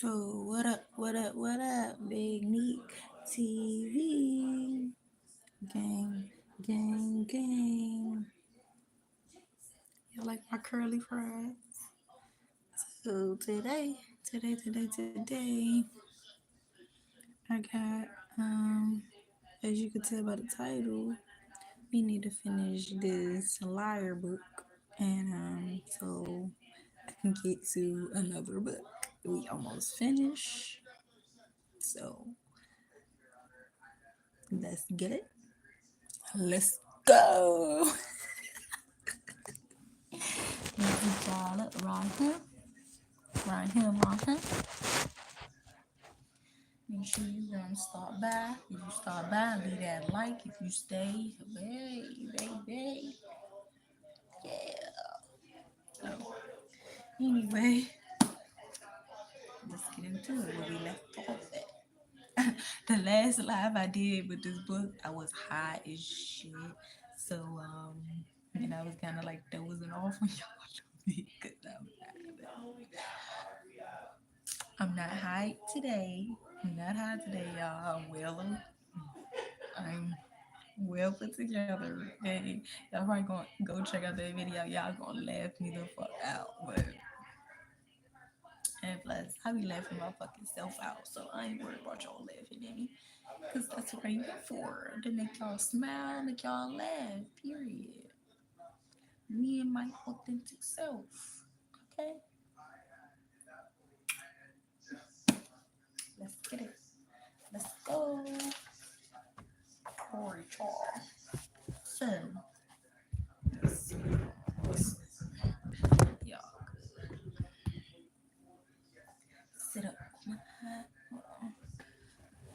Oh, what up, what up, what up, Big Nique TV. Gang, gang, gang. You like my curly fries? So today, I got, as you can tell by the title, we need to finish this liar book. And, so I can get to another book. We almost finished. So let's get it. Let's go. Let's dial up right here. Right here, right here. Make sure you gonna start by. If you start by, leave that like. If you stay, baby. Yeah. So, anyway, let's get into it where we left off at. The last live I did with this book, I was high as shit. So, and I was kind of like dozing off on y'all because I'm not high today. I'm not high today, y'all. I'm well put together. Okay, y'all probably gonna go check out that video. Y'all gonna laugh me the fuck out. But and plus, I be laughing my fucking self out. So I ain't worried about y'all laughing at me. Cause that's what I'm here for. To make y'all smile, make y'all laugh. Period. Me and my authentic self. Okay? Let's get it. Let's go. Alright, y'all. So, y'all sit up.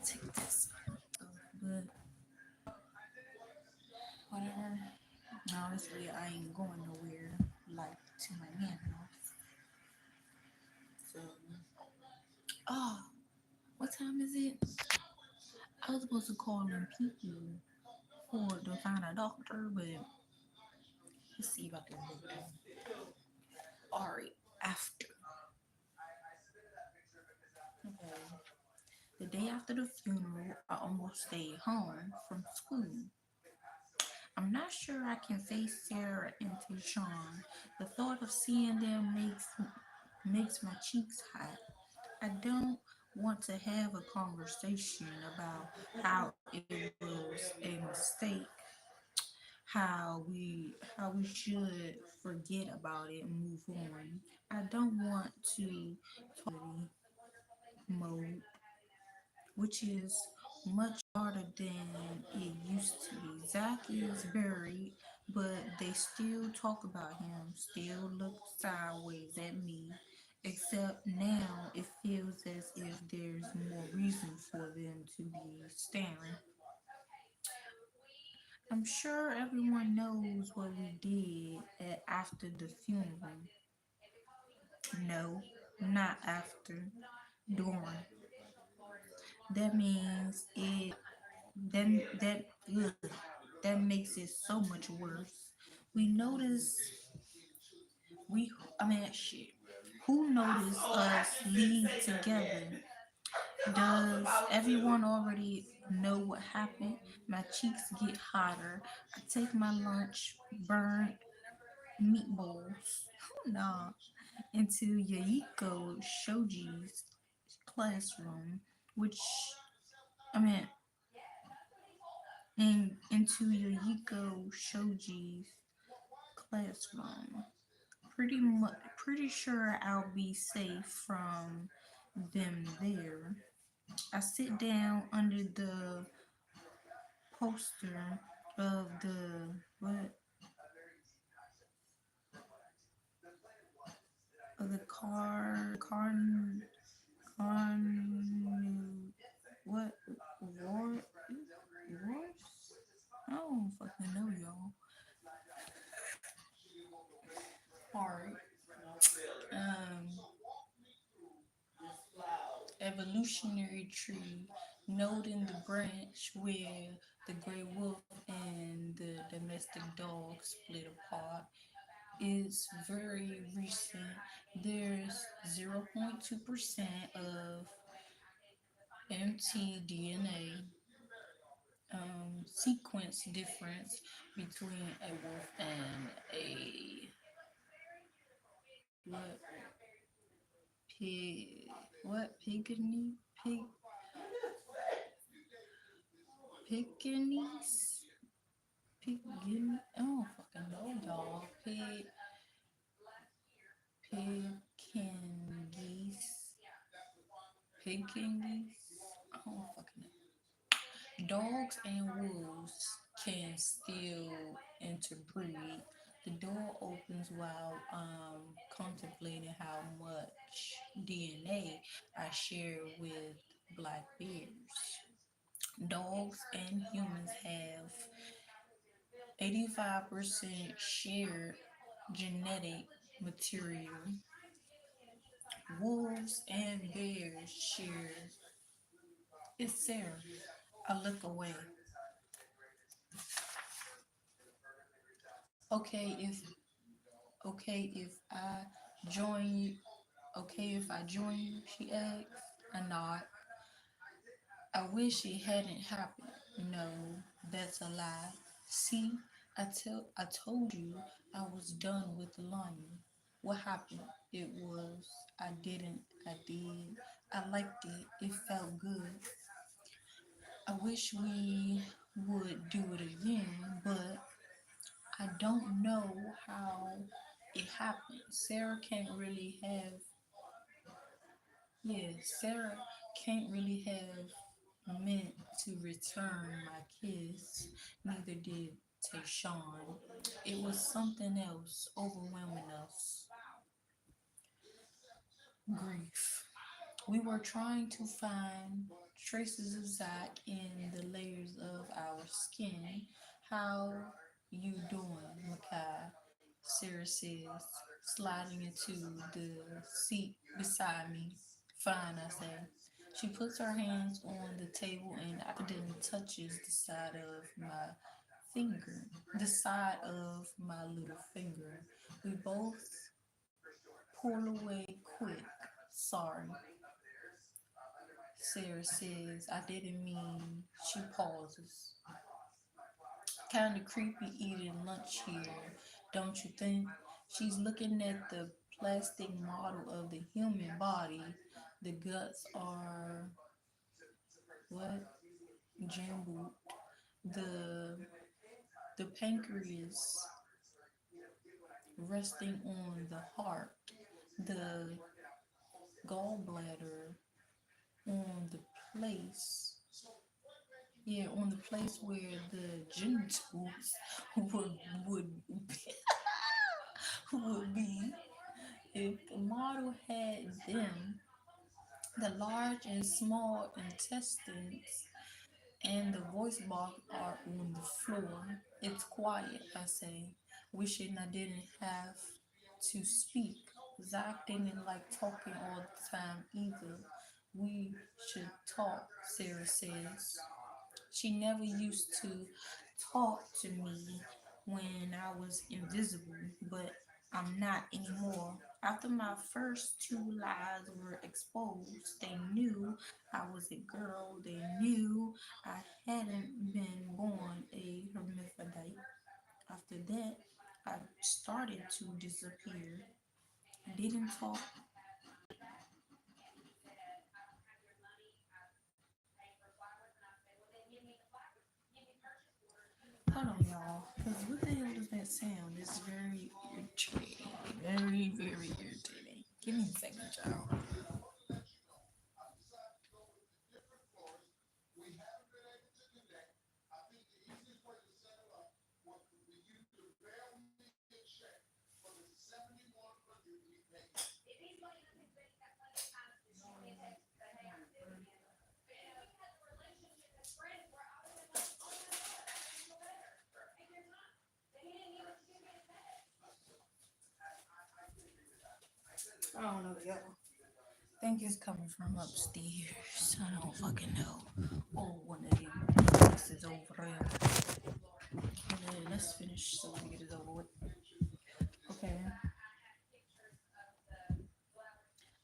Take this. But whatever. Honestly, I ain't going nowhere like to my man house. So, oh, what time is it? I was supposed to call in people to find a doctor, but let's see about that later. Alright, after. Okay. The day after the funeral, I almost stayed home from school. I'm not sure I can face Sarah and Tyshawn. The thought of seeing them makes my cheeks hot. I don't want to have a conversation about how it was a mistake, how we should forget about it and move on. I don't want to talk mode, which is much harder than it used to be. Zach is buried, but they still talk about him, still look sideways at me. Except now it feels as if there's more reason for them to be staring. I'm sure everyone knows what we did after the funeral. No, not after, during. That means it. Then that makes it so much worse. We notice we. I mean, shit. Who noticed us leave together? Does everyone already know what happened? My cheeks get hotter. I take my lunch, burnt meatballs, nah, into Yaiko Shoji's classroom, which I mean, into Yaiko Shoji's classroom. Pretty sure I'll be safe from them there. I sit down under the poster of the what of the car what wars? I don't fucking know, y'all. Alright. Um, evolutionary tree, noting the branch where the gray wolf and the domestic dog split apart. is very recent. There's 0.2% of mtDNA sequence difference between a wolf and a pig what pigany pig Pekingese pig I don't fucking know y'all Pekingese Pekingese I don't fucking know. Dogs and wolves can still interbreed. The door opens while contemplating how much DNA I share with black bears. Dogs and humans have 85% shared genetic material. Wolves and bears share. It's Sarah. I look away. Okay, if I join you. Okay, if I join you, she asks. I nod. I wish it hadn't happened. No, that's a lie. See, I told you I was done with the lying. What happened? It was I didn't. I did. I liked it. It felt good. I wish we would do it again, but I don't know how it happened. Sarah can't really have meant to return my kiss. Neither did Tayshawn. It was something else overwhelming us. Grief. We were trying to find traces of Zach in the layers of our skin. How you doing, Makai? Sarah says, sliding into the seat beside me. Fine, I say. She puts her hands on the table and accidentally touches finger, the side of my little finger. We both pull away quick. Sorry, Sarah says. I didn't mean. She pauses. Kind of creepy eating lunch here, don't you think? She's looking at the plastic model of the human body. The guts are what? Jumbled. The the pancreas resting on the heart. The gallbladder on the place. Yeah, on the place where the genitals would would would be if the model had them. The large and small intestines and the voice box are on the floor. It's quiet, I say, wishing I didn't have to speak. Zach didn't like talking all the time either. We should talk, Sarah says. She never used to talk to me when I was invisible, but I'm not anymore. After my first two lies were exposed, they knew I was a girl. They knew I hadn't been born a hermaphrodite. After that, I started to disappear. Didn't talk. Hold on, y'all. Because what the hell does that sound? It's very irritating. Very, very irritating. Give me a second, y'all. I don't know, y'all. I think it's coming from upstairs. I don't fucking know. Oh, one of them. This is over there. Let's finish so we can get it over with. Okay,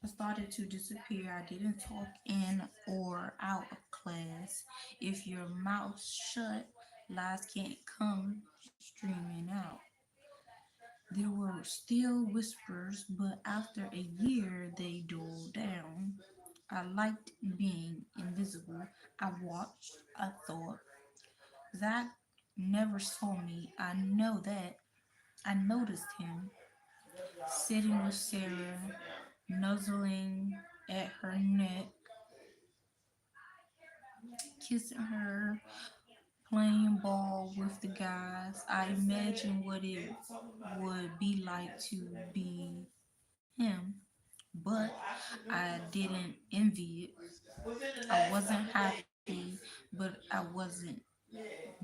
I started to disappear. I didn't talk in or out of class. If your mouth shut, lies can't come streaming out. There were still whispers, but after a year they dulled down. I liked being invisible. I watched, I thought. Zach never saw me. I know that. I noticed him sitting with Sarah, nuzzling at her neck, kissing her, playing ball with the guys. I imagined what it would be like to be him, but I didn't envy it. I wasn't happy, but I wasn't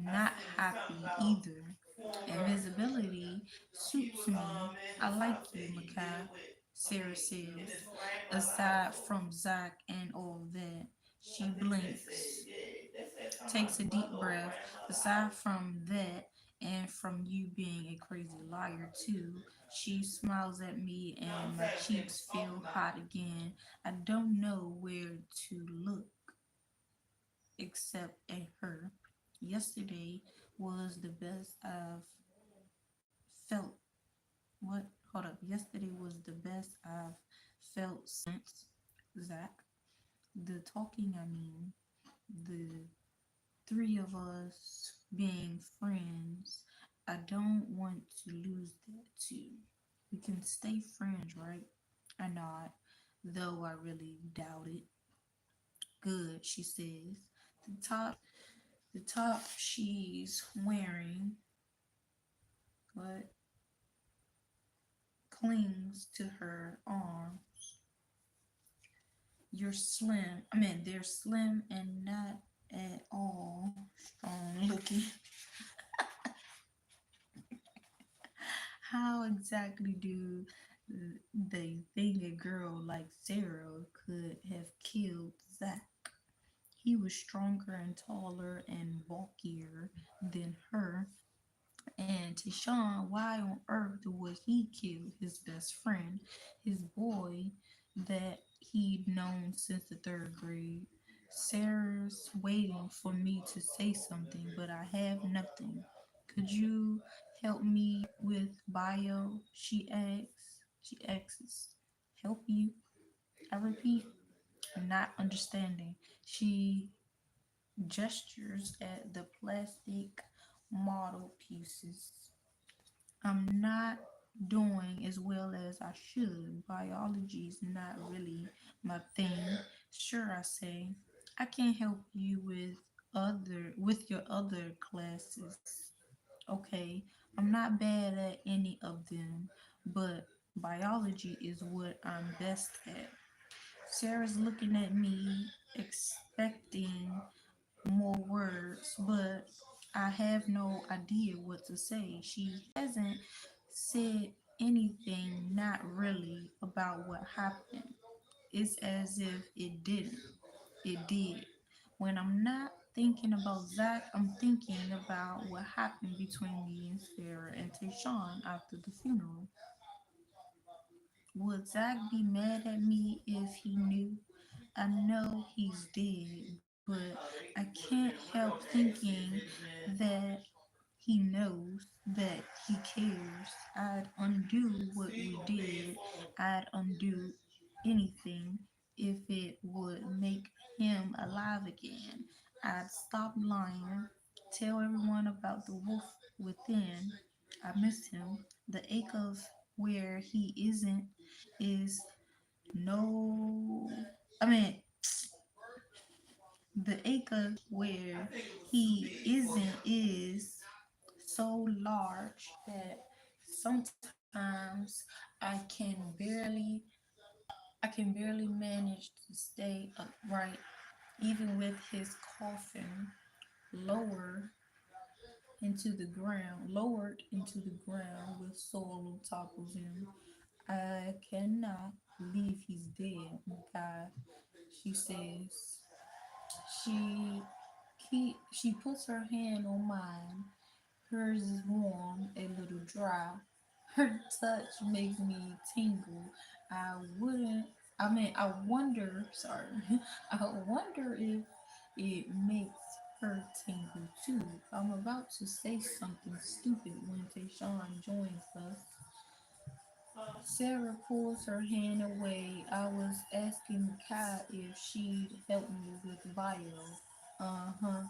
not happy either. Invisibility suits me. I like you, Makai, Sarah says. Aside from Zach and all that, she blinks, takes a deep breath. Aside from that, and from you being a crazy liar too, she smiles at me and my cheeks feel hot again. I don't know where to look except at her. Yesterday was the best I've felt. What? Hold up. Yesterday was the best I've felt since Zach. The talking, I mean, the three of us being friends. I don't want to lose that too. We can stay friends, right? I nod, though I really doubt it. Good, she says. The top she's wearing, what, clings to her arm. You're slim. I mean, they're slim and not at all strong looking. How exactly do they think a girl like Sarah could have killed Zach? He was stronger and taller and bulkier than her. And Tyshawn, why on earth would he kill his best friend, his boy that he'd known since the third grade? Sarah's waiting for me to say something, but I have nothing. Could you help me with bio? She asks. She asks. Help you? I repeat, not understanding. She gestures at the plastic model pieces. I'm not doing as well as I should. Biology's not really my thing. Sure, I say. I can help you with your other classes. Okay, I'm not bad at any of them, but biology is what I'm best at. Sarah's looking at me, expecting more words, but I have no idea what to say. She hasn't said anything, not really, about what happened. It's as if it didn't. It did. When I'm not thinking about Zach, I'm thinking about what happened between me and Sarah and Tayshawn after the funeral. Would Zach be mad at me if he knew? I know he's dead, but I can't help thinking that he knows, that he cares. I'd undo what we did. I'd undo anything if it would make him alive again. I'd stop lying, tell everyone about the wolf within. I miss him. The ache of where he isn't is no. I mean, the acre where he isn't is so large that sometimes I can barely manage to stay upright even with his coffin lower lowered into the ground with soil on top of him. I cannot believe he's dead, my God, she says. She puts her hand on mine. Hers is warm, a little dry. Her touch makes me tingle. I wouldn't. I mean, I wonder. Sorry, I wonder if it makes her tingle too. I'm about to say something stupid when Tayshawn joins us. Sarah pulls her hand away. I was asking Kai if she'd help me with bio. Uh-huh.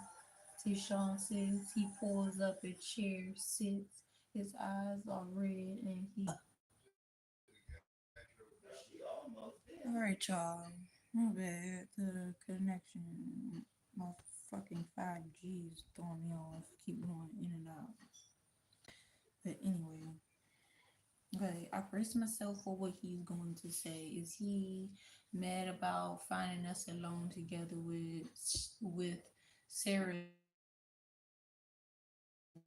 Tayshawn says he pulls up a chair, sits. His eyes are red, and he. All right, y'all. My bad. The connection, my fucking 5G is throwing me off. Keep going in and out. But anyway, okay. I brace myself for what he's going to say. Is he mad about finding us alone together with Sarah's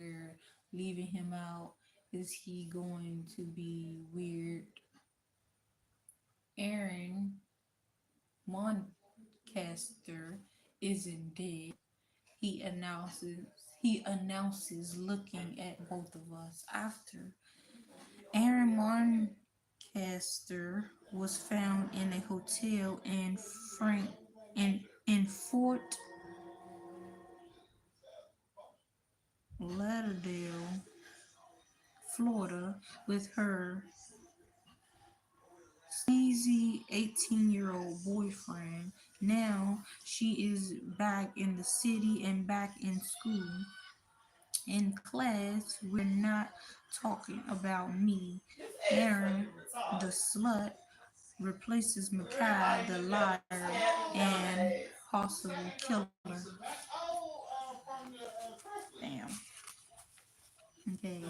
we're leaving him out? Is he going to be weird? Aaron Moncaster isn't dead. He announces looking at both of us. After Aaron Moncaster was found in a hotel in Frank in Fort Lauderdale, Florida, with her sleazy 18-year-old boyfriend. Now she is back in the city and back in school. In class, we're not talking about me. Aaron, the slut, replaces Makai, the liar and possible killer. Damn. Okay.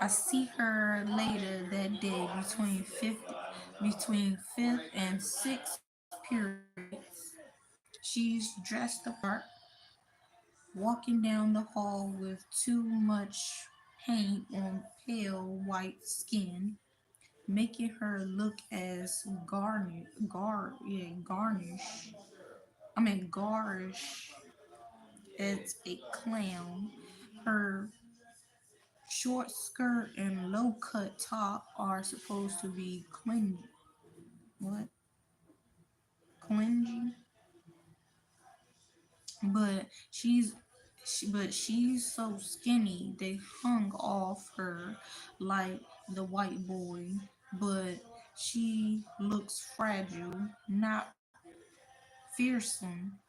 I see her later that day between fifth and sixth periods. She's dressed the part, walking down the hall with too much paint on pale white skin, making her look as garish as a clown. Her short skirt and low cut top are supposed to be what? Clingy, but she's so skinny they hung off her like the white boy. But she looks fragile, not fearsome.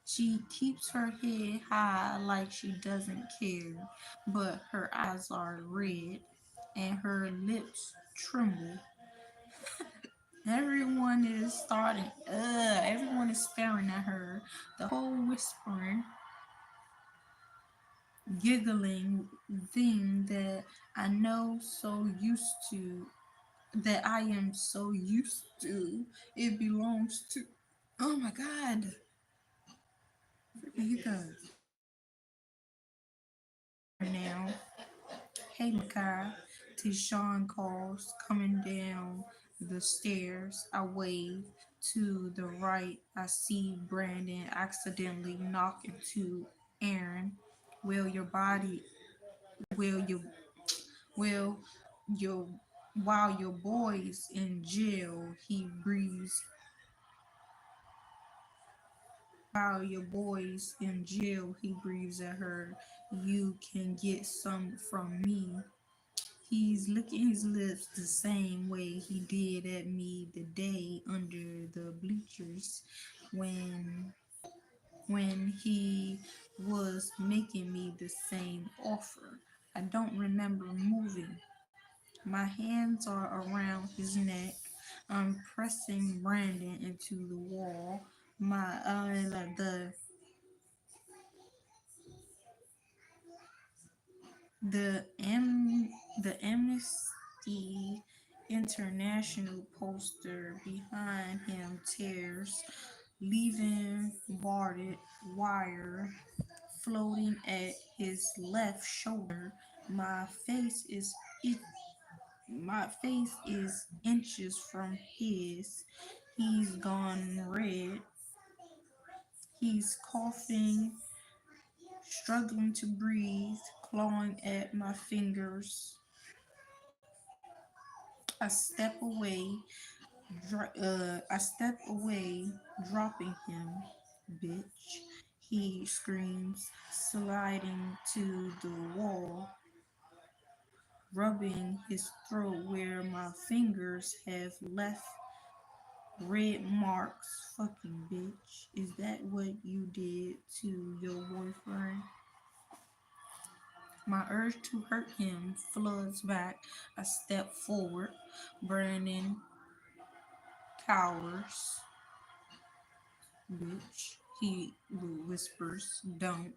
She keeps her head high like she doesn't care, but her eyes are red and her lips tremble. Everyone is staring at her. The whole whispering, giggling thing I know so used to, that I am so used to, it belongs to. Oh my god. Hiccups. Now, hey Makai, Tishawn calls, coming down the stairs. I wave. To the right, I see Brandon accidentally knock into Aaron. Will your body, will you, will your, while your boy's in jail, he breathes. While your boy's in jail, he breathes at her. You can get some from me. He's licking his lips the same way he did at me the day under the bleachers when he was making me the same offer. I don't remember moving. My hands are around his neck. I'm pressing Brandon into the wall. My the am the Amnesty International poster behind him tears, leaving barbed wire floating at his left shoulder. My face is it, my face is inches from his. He's gone red. He's coughing, struggling to breathe, clawing at my fingers. I step away, I step away, dropping him, bitch. He screams, sliding to the wall, rubbing his throat where my fingers have left red marks. Fucking bitch. Is that what you did to your boyfriend? My urge to hurt him floods back. I step forward. Brandon cowers. Bitch, he whispers. Don't.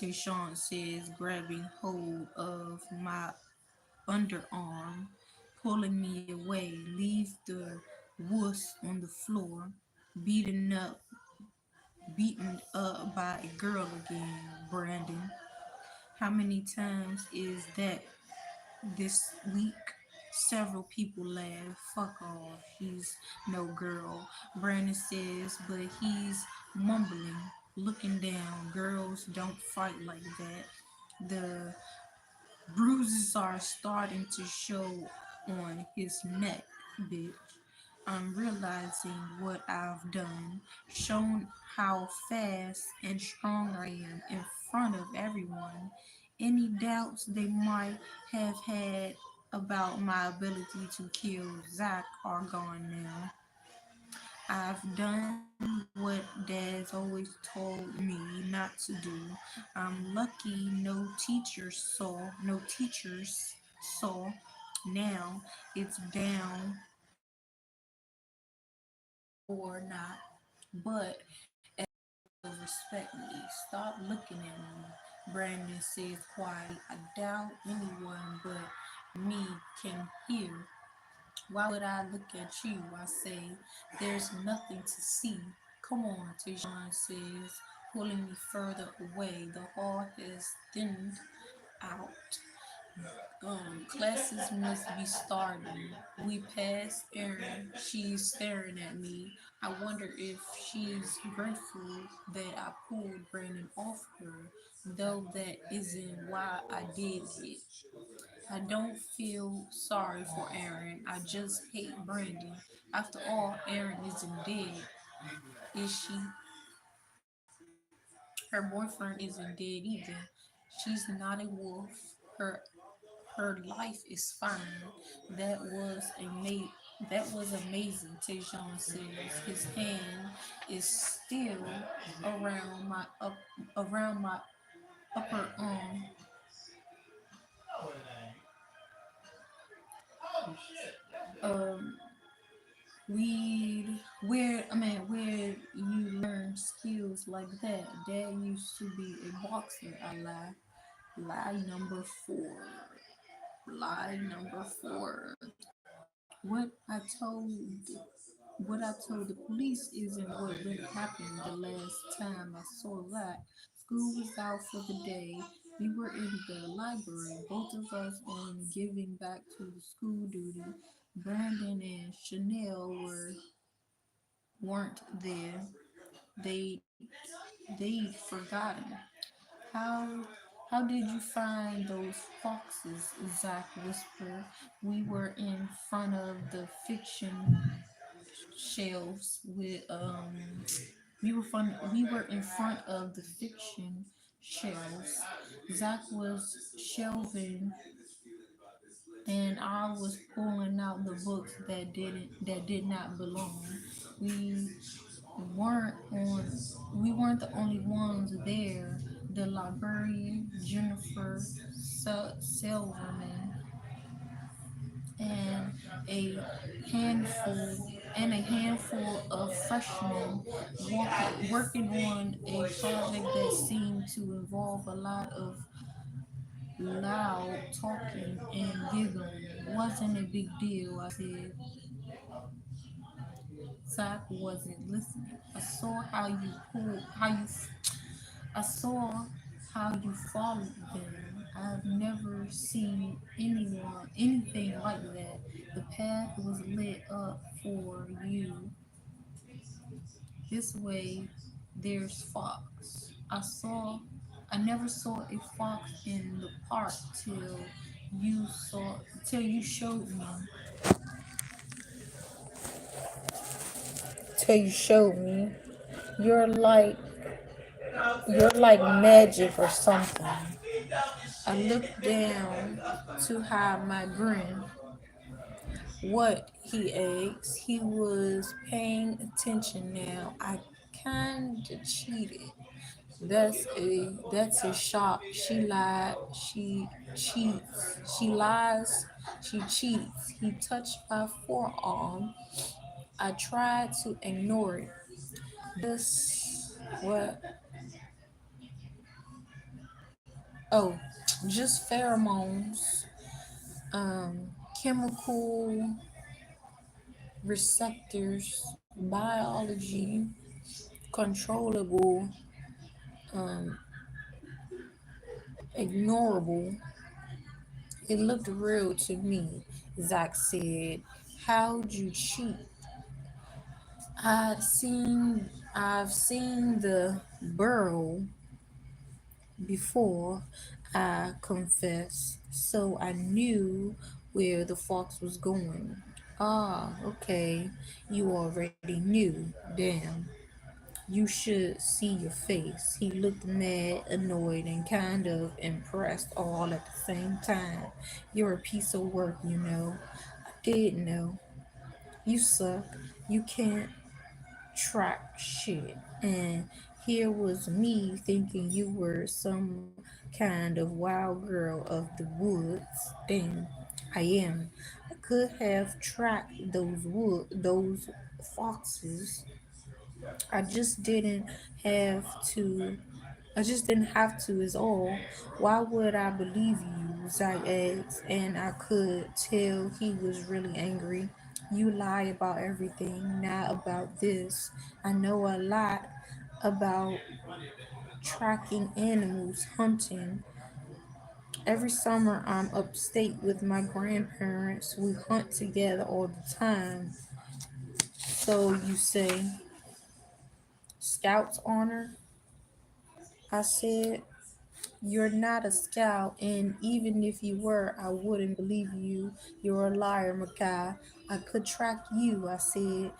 Tayshawn says, grabbing hold of my underarm, pulling me away. Leave the wuss on the floor, beaten up, beaten up by a girl again. Brandon, how many times is that this week? Several people laugh. Fuck off. He's no girl. Brandon says, but he's mumbling, looking down. Girls don't fight like that. The bruises are starting to show on his neck, bitch. I'm realizing what I've done, shown how fast and strong I am in front of everyone. Any doubts they might have had about my ability to kill Zach are gone now. I've done what Dad's always told me not to do. I'm lucky no teachers saw. Now it's down or not. But respect me. Stop looking at me. Brandon says quietly. I doubt anyone but me can hear. Why would I look at you? I say, there's nothing to see. Come on, Tijan says, pulling me further away. The hall has thinned out. Classes must be starting. We pass Erin. She's staring at me. I wonder if she's grateful that I pulled Brandon off her, though that isn't why I did it. I don't feel sorry for Erin. I just hate Brandon. After all, Erin isn't dead, is she? Her boyfriend isn't dead either. She's not a wolf. Her her life is fine. That was that was amazing, Tejon says. His hand is still around around my upper arm. Um where you learn skills like that. Dad used to be a boxer, I lie. Lie number four. Lie number four. What I told what I told the police isn't what really happened the last time I saw that. School was out for the day. We were in the library, both of us on giving back to the school duty. Brandon and Chanel weren't there. They they'd forgotten. How how did you find those foxes? Zach whispered. We were in front of the fiction shelves with we were in front of the fiction shelves. Zach was shelving and I was pulling out the books that did not belong. We weren't on we weren't the only ones there. The librarian, Jennifer Silverman, and a handful of freshmen working on a project that seemed to involve a lot of loud talking and giggling. Wasn't a big deal, I said. Zach wasn't listening. I saw how you followed them. I've never seen anything like that. The path was lit up for you. This way, there's fox. I never saw a fox in the park till you showed me. till you show me. You're like you're like magic or something. I looked down to hide my grin. What? He asked. He was paying attention now. I kinda cheated. That's a shock. She lied. She cheats. She lies. She cheats. He touched my forearm. I tried to ignore it. Just what? Oh, just pheromones. Chemical receptors, biology, controllable, um, ignorable. It looked real to me, Zach said. How'd you cheat? I've seen the burrow before, I confessed, so I knew where the fox was going. Ah, okay. You already knew. Damn. You should see your face. He looked mad, annoyed, and kind of impressed all at the same time. You're a piece of work, you know. I did know. You suck. You can't track shit. And here was me thinking you were some kind of wild girl of the woods. Damn, I am. I could have tracked those foxes. I just didn't have to. I just didn't have to, is all. Why would I believe you? Zach asked, and I could tell he was really angry. You lie about everything, not about this. I know a lot about tracking animals, hunting. Every summer, I'm upstate with my grandparents. We hunt together all the time. So you say, Scout's honor? I said, you're not a scout, and even if you were, I wouldn't believe you. You're a liar, Makai. I could track you, I said.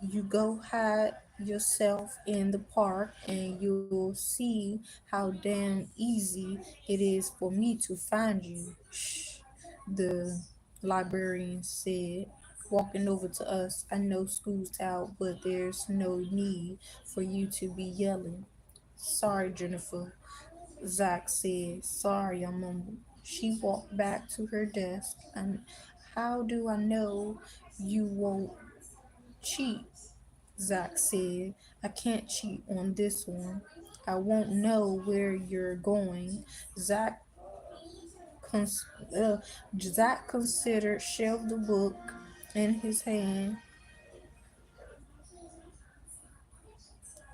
You go hide yourself in the park, and you'll see how damn easy it is for me to find you. Shh, the librarian said, walking over to us. I know school's out, but there's no need for you to be yelling. Sorry, Jennifer. Zach said, sorry, I mumbled. She walked back to her desk. And how do I know you won't cheat? Zach said, I can't cheat on this one. I won't know where you're going. Zach, cons- uh, Zach considered, shelved the book in his hand,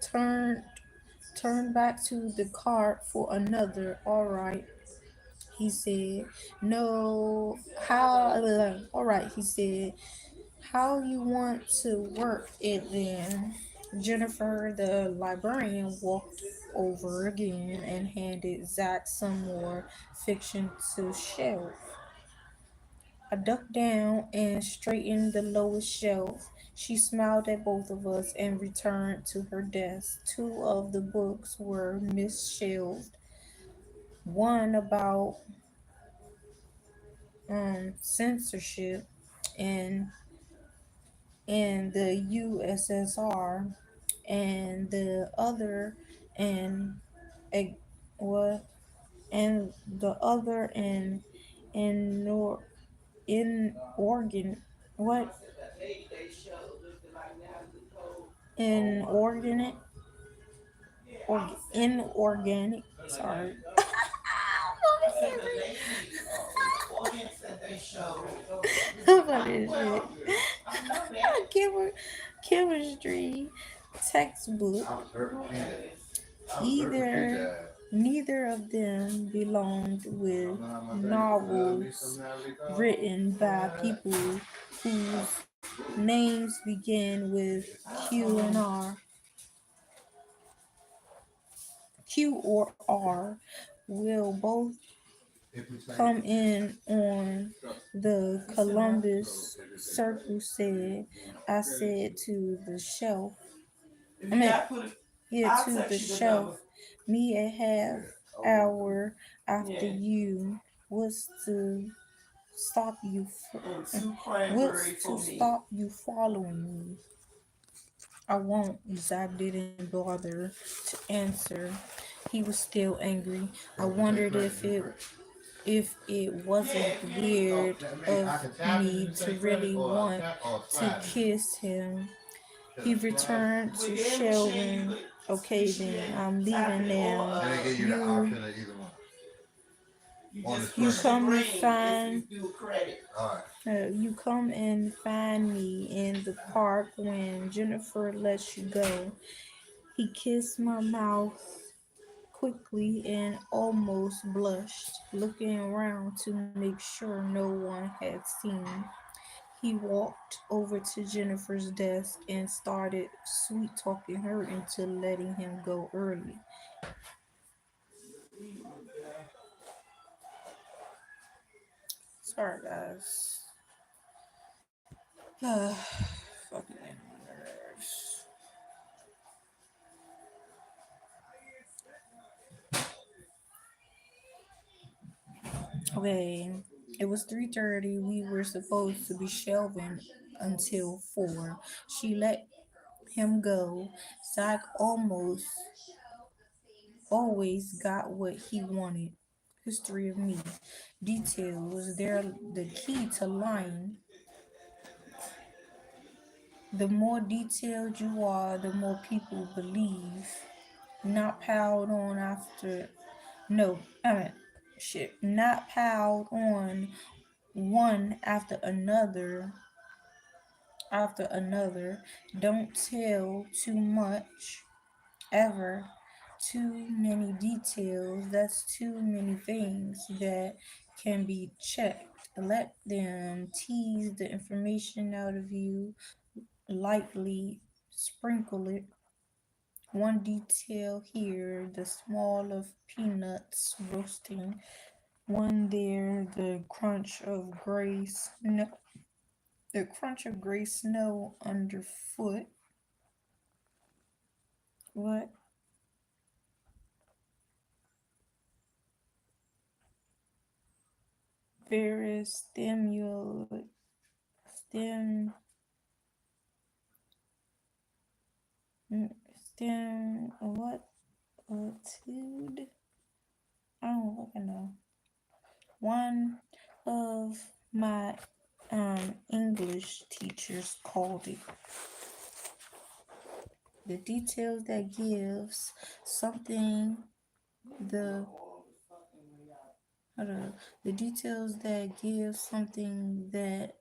turned turned back to the cart for another. All right, he said. No, all right, he said. How you want to work it then? Jennifer, the librarian, walked over again and handed Zach some more fiction to shelf. I ducked down and straightened the lowest shelf. She smiled at both of us and returned to her desk. Two of the books were misshelved. One about censorship and the USSR, and the other and a what and the other in nor in organ what in organic or inorganic, sorry. About this shit. Chem- Chemistry textbook. Either neither of them belonged with novels written by people whose names begin with Q and R, Q or R. Will both come in on the Columbus Circle said, I said to the shelf, I mean, yeah, to the shelf, me a half hour after you. What's to stop you? What's to stop you following me? I won't. Zach didn't bother to answer. He was still angry. I wondered if it wasn't weird of me to really want to kiss him. He returned to Shelvin. Okay, then I'm leaving now. You come and find. You come and find me in the park when Jennifer lets you go. He kissed my mouth quickly and almost blushed, looking around to make sure no one had seen. He walked over to Jennifer's desk and started sweet talking her into letting him go early. Sorry, guys. Fucking getting on my nerves. Okay, it was 3:30. We were supposed to be shelving until 4. She let him go. Zach always got what he wanted. History of me. Details. They're the key to lying. The more detailed you are, the more people believe. Not piled on after. No, I mean, shit. Not piled on one after another. Don't tell too much ever. Too many details. That's too many things that can be checked. Let them tease the information out of you, lightly sprinkle it. One detail here, the smell of peanuts roasting. One there, the crunch of gray snow underfoot. What? Very stim, what? Tude? I don't fucking know. One of my English teachers called it the details that gives something the the details that gives something the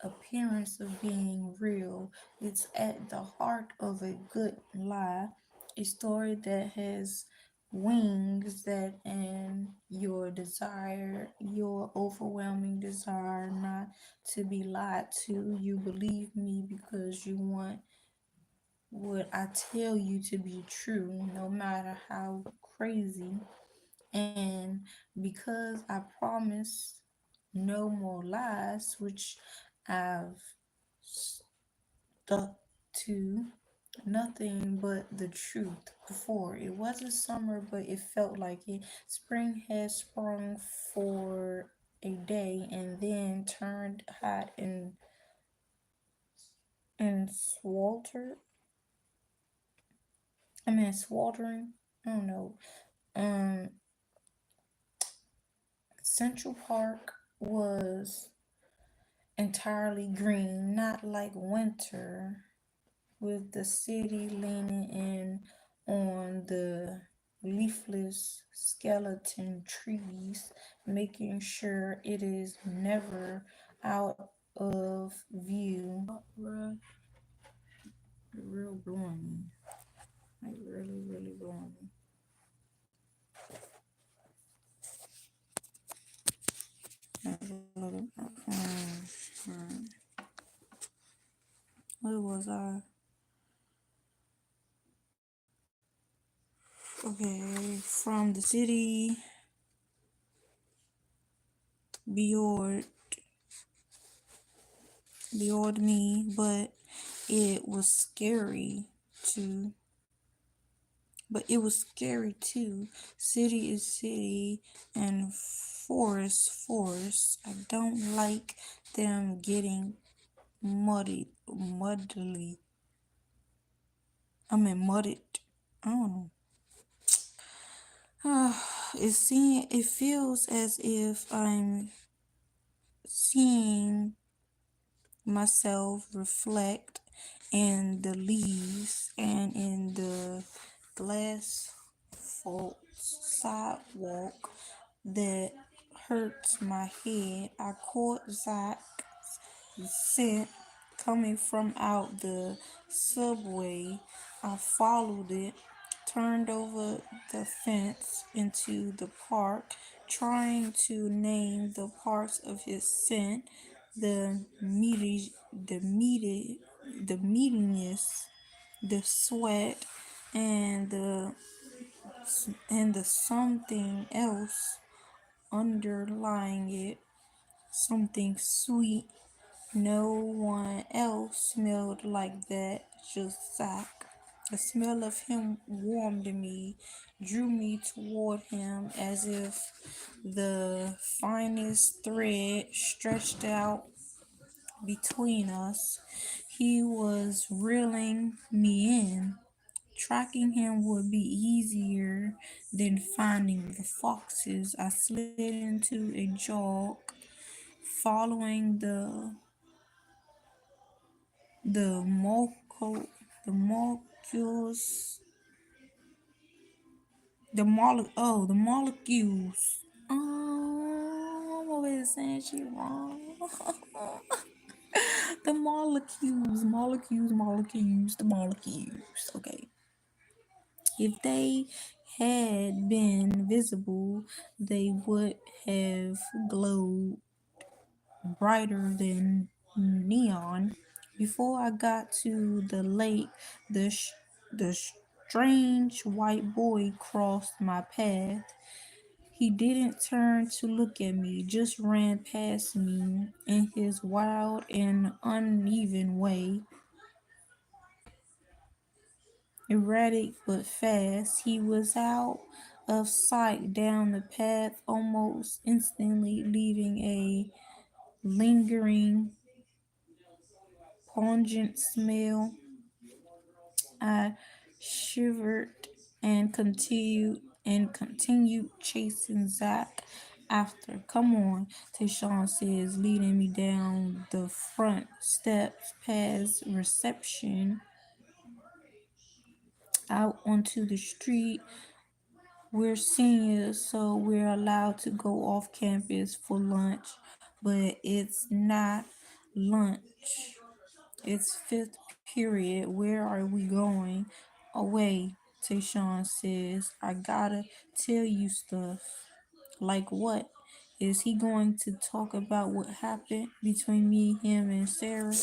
appearance of being real. It's at the heart of a good lie, a story that has wings, that and your overwhelming desire not to be lied to. You believe me because you want what I tell you to be true, no matter how crazy. And because I promise no more lies, which I've stuck to nothing but the truth before. It wasn't summer, but it felt like it. Spring had sprung for a day and then turned hot and sweltering. I don't know. Um, Central Park was entirely green, not like winter, with the city leaning in on the leafless skeleton trees, making sure it is never out of view. Bruh, it real blowing me. Like really, really blowing me. Where was I? Okay, from the city beyond me, but it was scary too. But it was scary too. City is city and forest. I don't like them getting muddly. I mean mudded. I don't know. It feels as if I'm seeing myself reflect in the leaves and in the glass fault sidewalk that hurts my head. I caught Zach's scent coming from out the subway. I followed it, turned over the fence into the park, trying to name the parts of his scent, the meaty, the meatiness, the sweat, and the something else underlying it, something sweet. No one else smelled like that, just Zach. The smell of him warmed me, drew me toward him as if the finest thread stretched out between us. He was reeling me in. Tracking him would be easier than finding the foxes. I slid into a jog, following the molecules, the molecules, the molecules. I'm over here saying shit wrong. The the molecules. Okay. If they had been visible, they would have glowed brighter than neon. Before I got to the lake, the strange white boy crossed my path. He didn't turn to look at me, just ran past me in his wild and uneven way. Erratic but fast, he was out of sight down the path almost instantly, leaving a lingering, pungent smell. I shivered and continued chasing Zach after. Come on, Tayshawn says, leading me down the front steps past reception out onto the street. We're seniors, so we're allowed to go off campus for lunch, but it's not lunch. It's fifth period. Where are we going? Away, Tayshawn says. I gotta tell you stuff. Like what? Is he going to talk about what happened between me, him, and Sarah?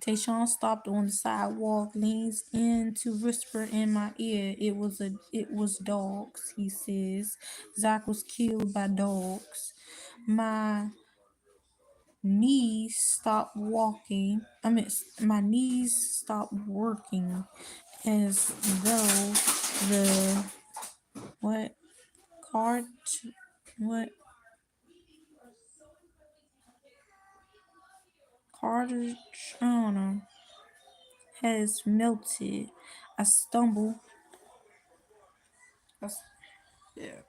Tayshawn stopped on the sidewalk, leans in to whisper in my ear. It was dogs, he says. Zach was killed by dogs. My knees stopped walking. My knees stopped working as though the what cart what cartridge I don't know has melted. I stumble. I, s- yeah.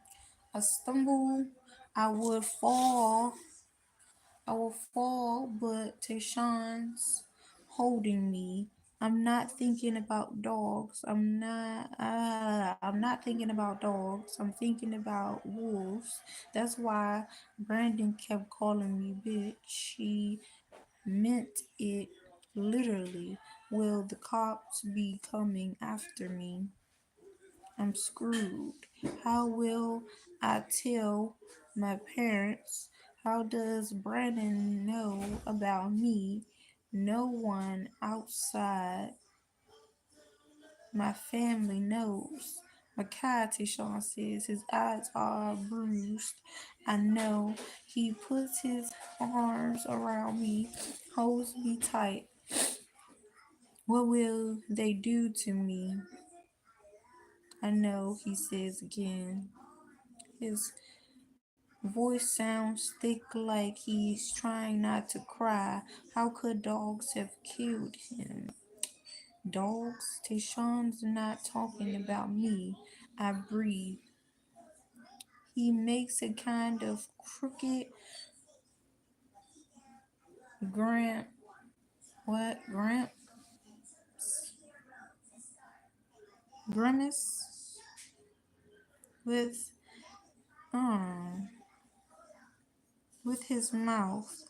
I stumble. I would fall. I will fall, but Tayshawn's holding me. I'm not thinking about dogs. I'm not thinking about dogs. I'm thinking about wolves. That's why Brandon kept calling me bitch. He meant it literally. Will the cops be coming after me? I'm screwed. How will I tell my parents? How does Brandon know about me? No one outside My family knows. Makai, Tishon says, his eyes are bruised. I know. He puts his arms around me, holds me tight. What will they do to me? I know, he says again. His voice sounds thick like he's trying not to cry. How could dogs have killed him? Dogs? Tishon's not talking about me. I breathe. He makes a kind of crooked grimp what grimace with um with his mouth.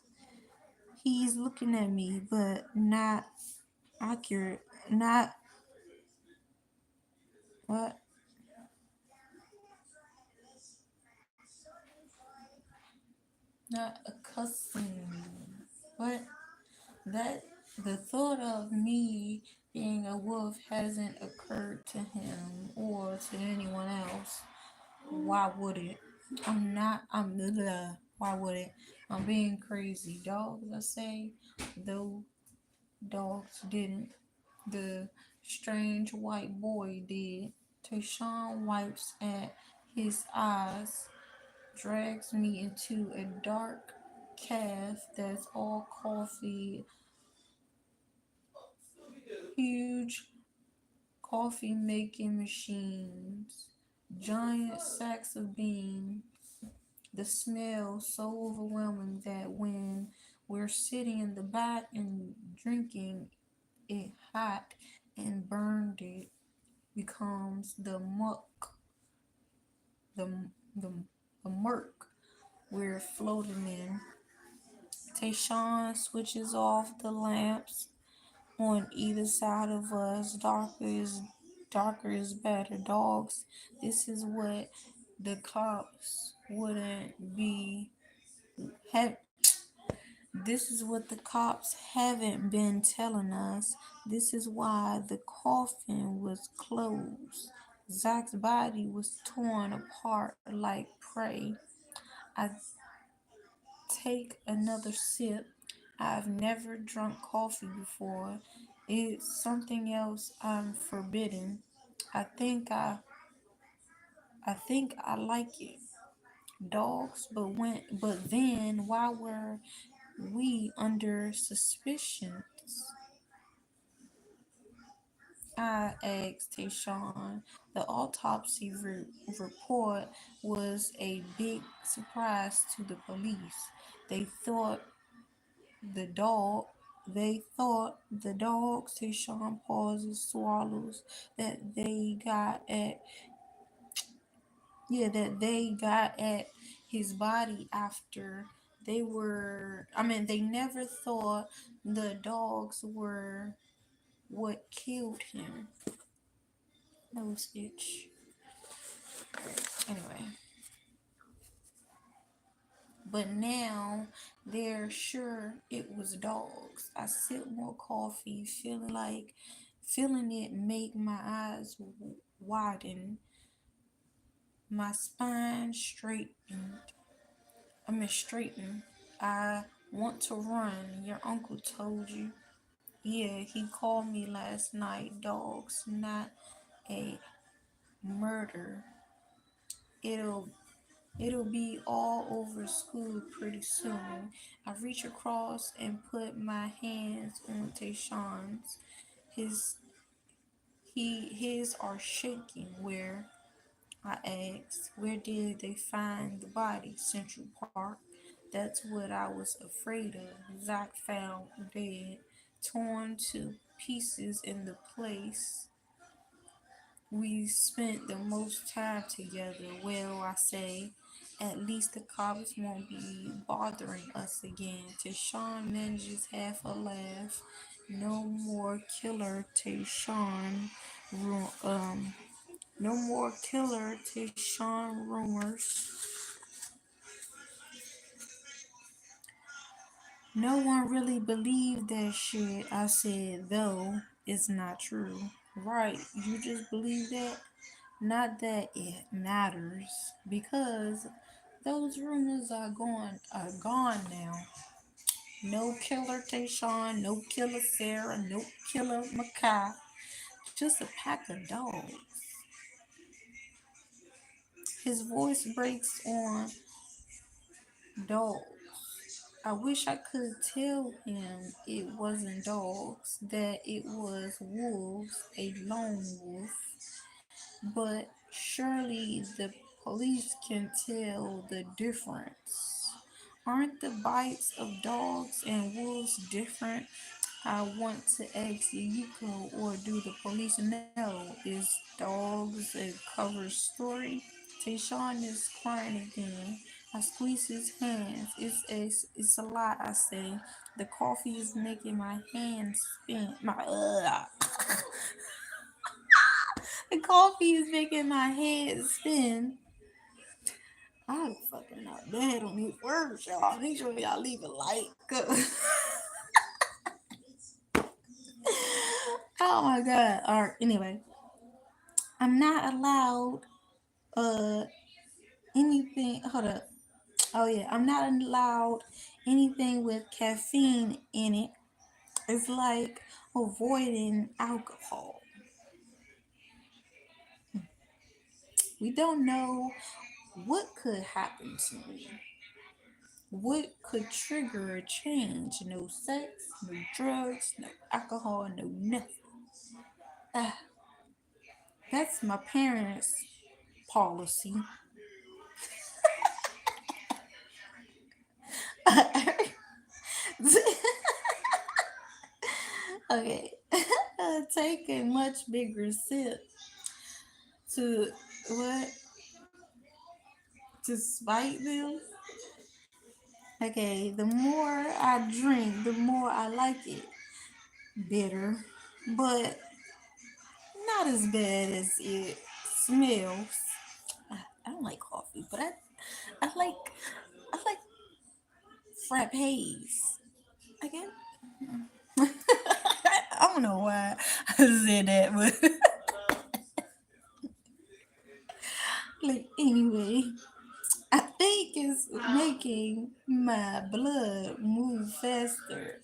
He's looking at me, but not accurate, not what not accustomed. What that the thought of me being a wolf hasn't occurred to him or to anyone else. Why would it? I'm blah. Why would it? I'm being crazy. Dogs, I say, though dogs didn't. The strange white boy did. Tayshawn wipes at his eyes, drags me into a dark calf that's all coffee, huge coffee making machines, giant sacks of beans. The smell so overwhelming that when we're sitting in the back and drinking it hot and burned, it becomes the the, the murk we're floating in. Tayshawn switches off the lamps on either side of us. Darker is better. Dogs. This is what the cops wouldn't be. Have, this is what the cops haven't been telling us. This is why the coffin was closed. Zach's body was torn apart like prey. I take another sip. I've never drunk coffee before. It's something else I'm forbidden. I think I I think I like it. Dogs, but then why were we under suspicion? I asked Tayshawn. The autopsy report was a big surprise to the police. They thought the dog, Tayshawn pauses, swallows, that they got at his body after they never thought the dogs were what killed him. Nose itch. Anyway, but now they're sure it was dogs. I sip more coffee, feeling it make my eyes widen, my spine straighten. I want to run. Your uncle told you. Yeah, he called me last night. Dogs, not a murder. It'll It'll be all over school pretty soon. I reach across and put my hands on Tayshawn's. His his are shaking. Where? I asked. Where did they find the body? Central Park. That's what I was afraid of. Zach found dead, torn to pieces in the place we spent the most time together. Well, I say, at least the cops won't be bothering us again. Tayshawn manages half a laugh. No more killer Tayshawn. No more killer Tayshawn rumors. No one really believed that shit I said, though it's not true. Right, you just believe that? Not that it matters, because those rumors are gone now. No killer Tayshawn, no killer Sarah, no killer Makai. Just a pack of dogs. His voice breaks on dogs. I wish I could tell him it wasn't dogs, that it was wolves, a lone wolf. But surely the police can tell the difference. Aren't the bites of dogs and wolves different? I want to ask Yuko, or do the police know? Is dogs a cover story? Tayshawn is crying again. I squeeze his hands. It's a lot, I say. The coffee is making my hands spin. The coffee is making my head spin. I'm fucking up bad on these words, y'all. Make sure y'all leave a like. Oh my god. Alright, anyway. I'm not allowed uh anything. Hold up. Oh yeah, I'm not allowed anything with caffeine in it. It's like avoiding alcohol. We don't know what could happen to me. What could trigger a change? No sex, no drugs, no alcohol, no nothing. Ah, that's my parents' policy. Okay. Take a much bigger sip to what? To spite them? Okay, the more I drink, the more I like it. Bitter, but not as bad as it smells. I don't like coffee, but I like I like frappes. I guess I don't know why I said that, but like anyway, I think it's making my blood move faster.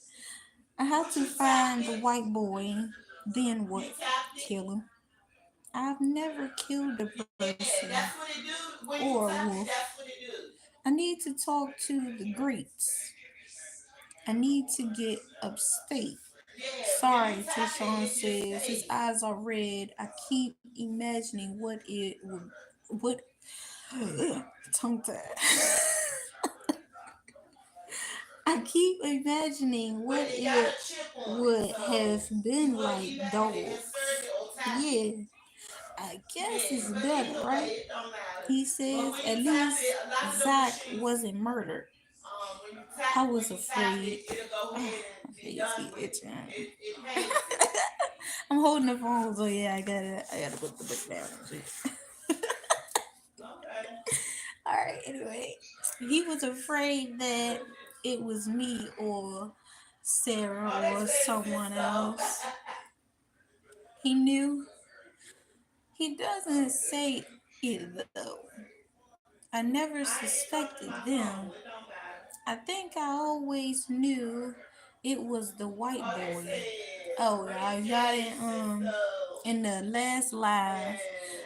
I have to find the white boy. Then what? Kill him. I've never killed a person or a wolf. I need to talk to the Greeks. I need to get upstate. Sorry, Tishon says. His eyes are red. I keep imagining what it would, what, tongue tied. I keep imagining what it would have been like, dogs. Yeah, I guess it's better, right? He says at least Zach wasn't murdered. I was afraid. Oh, my face be itching. I'm holding the phone, so yeah, I gotta put the book down. All right. Anyway, he was afraid that it was me or Sarah or someone else. He knew. He doesn't say it though. I never suspected them. I think I always knew it was the white boy. Oh, y'all didn't, in the last live,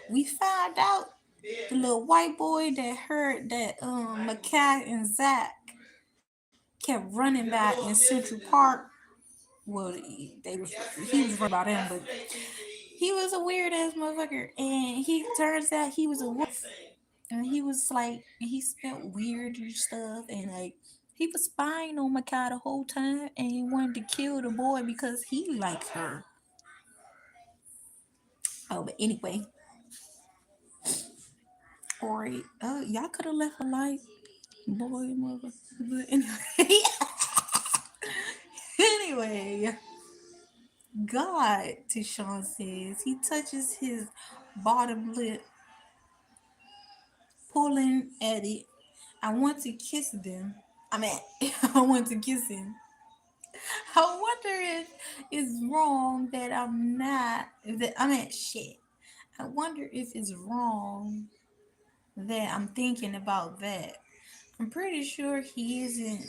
we found out the little white boy that heard that Makai and Zach kept running back in Central Park. Well, he was running about him, but he was a weird ass motherfucker, and he turns out he was a wolf, and he was like he spelled weird stuff, and like he was spying on Makai the whole time, and he wanted to kill the boy because he liked her. Oh, but anyway, or y'all could have left a like, boy, mother. But anyway, anyway, God, Tishon says he touches his bottom lip, pulling at it. I want to kiss them. I mean, I want to kiss him. I want wonder if it's wrong that I'm not that I mean shit. I wonder if it's wrong that I'm thinking about that. I'm pretty sure he isn't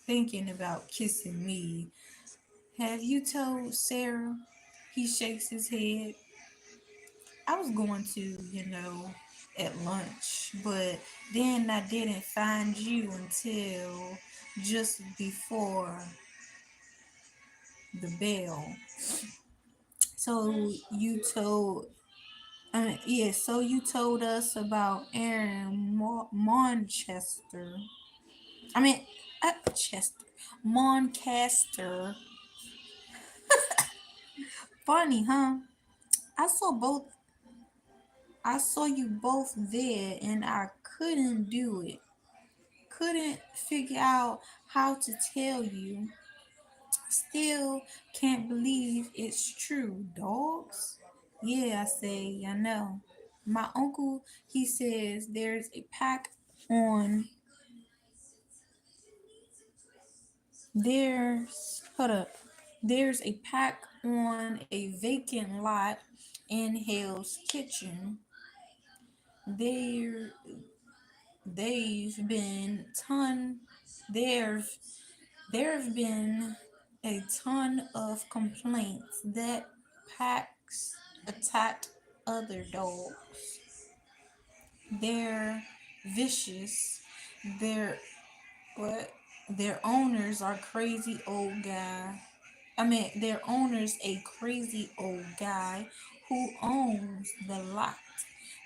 thinking about kissing me. Have you told Sarah? He shakes his head. I was going to, at lunch, but then I didn't find you until just before the bell. So you told, yeah, so you told us about Aaron Monchester. I mean, Chester. Moncaster. Funny, huh? I saw both. I saw you both there, and I couldn't do it. Couldn't figure out how to tell you. Still can't believe it's true. Dogs? Yeah, I say, I know. My uncle, he says there's a pack on hold up. There's a pack on a vacant lot in Hale's kitchen. There they've been ton there there've been a ton of complaints that packs attacked other dogs. They're vicious. Their what their owners are crazy old guy. Their owner's a crazy old guy who owns the lot.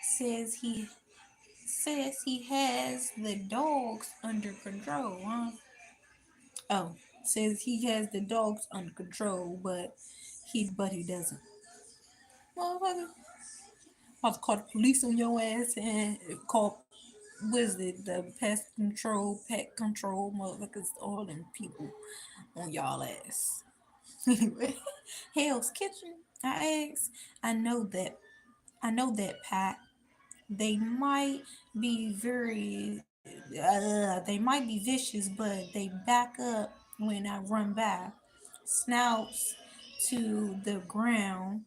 Says he has the dogs under control, huh? Oh, says he has the dogs under control, but he doesn't. Motherfucker, I'll call the police on your ass and call what is it, the pet control motherfuckers, all them people on y'all ass. Anyway, Hell's Kitchen. I asked. I know that. I know that, Pat. They might be they might be vicious, but they back up when I run by. Snouts to the ground,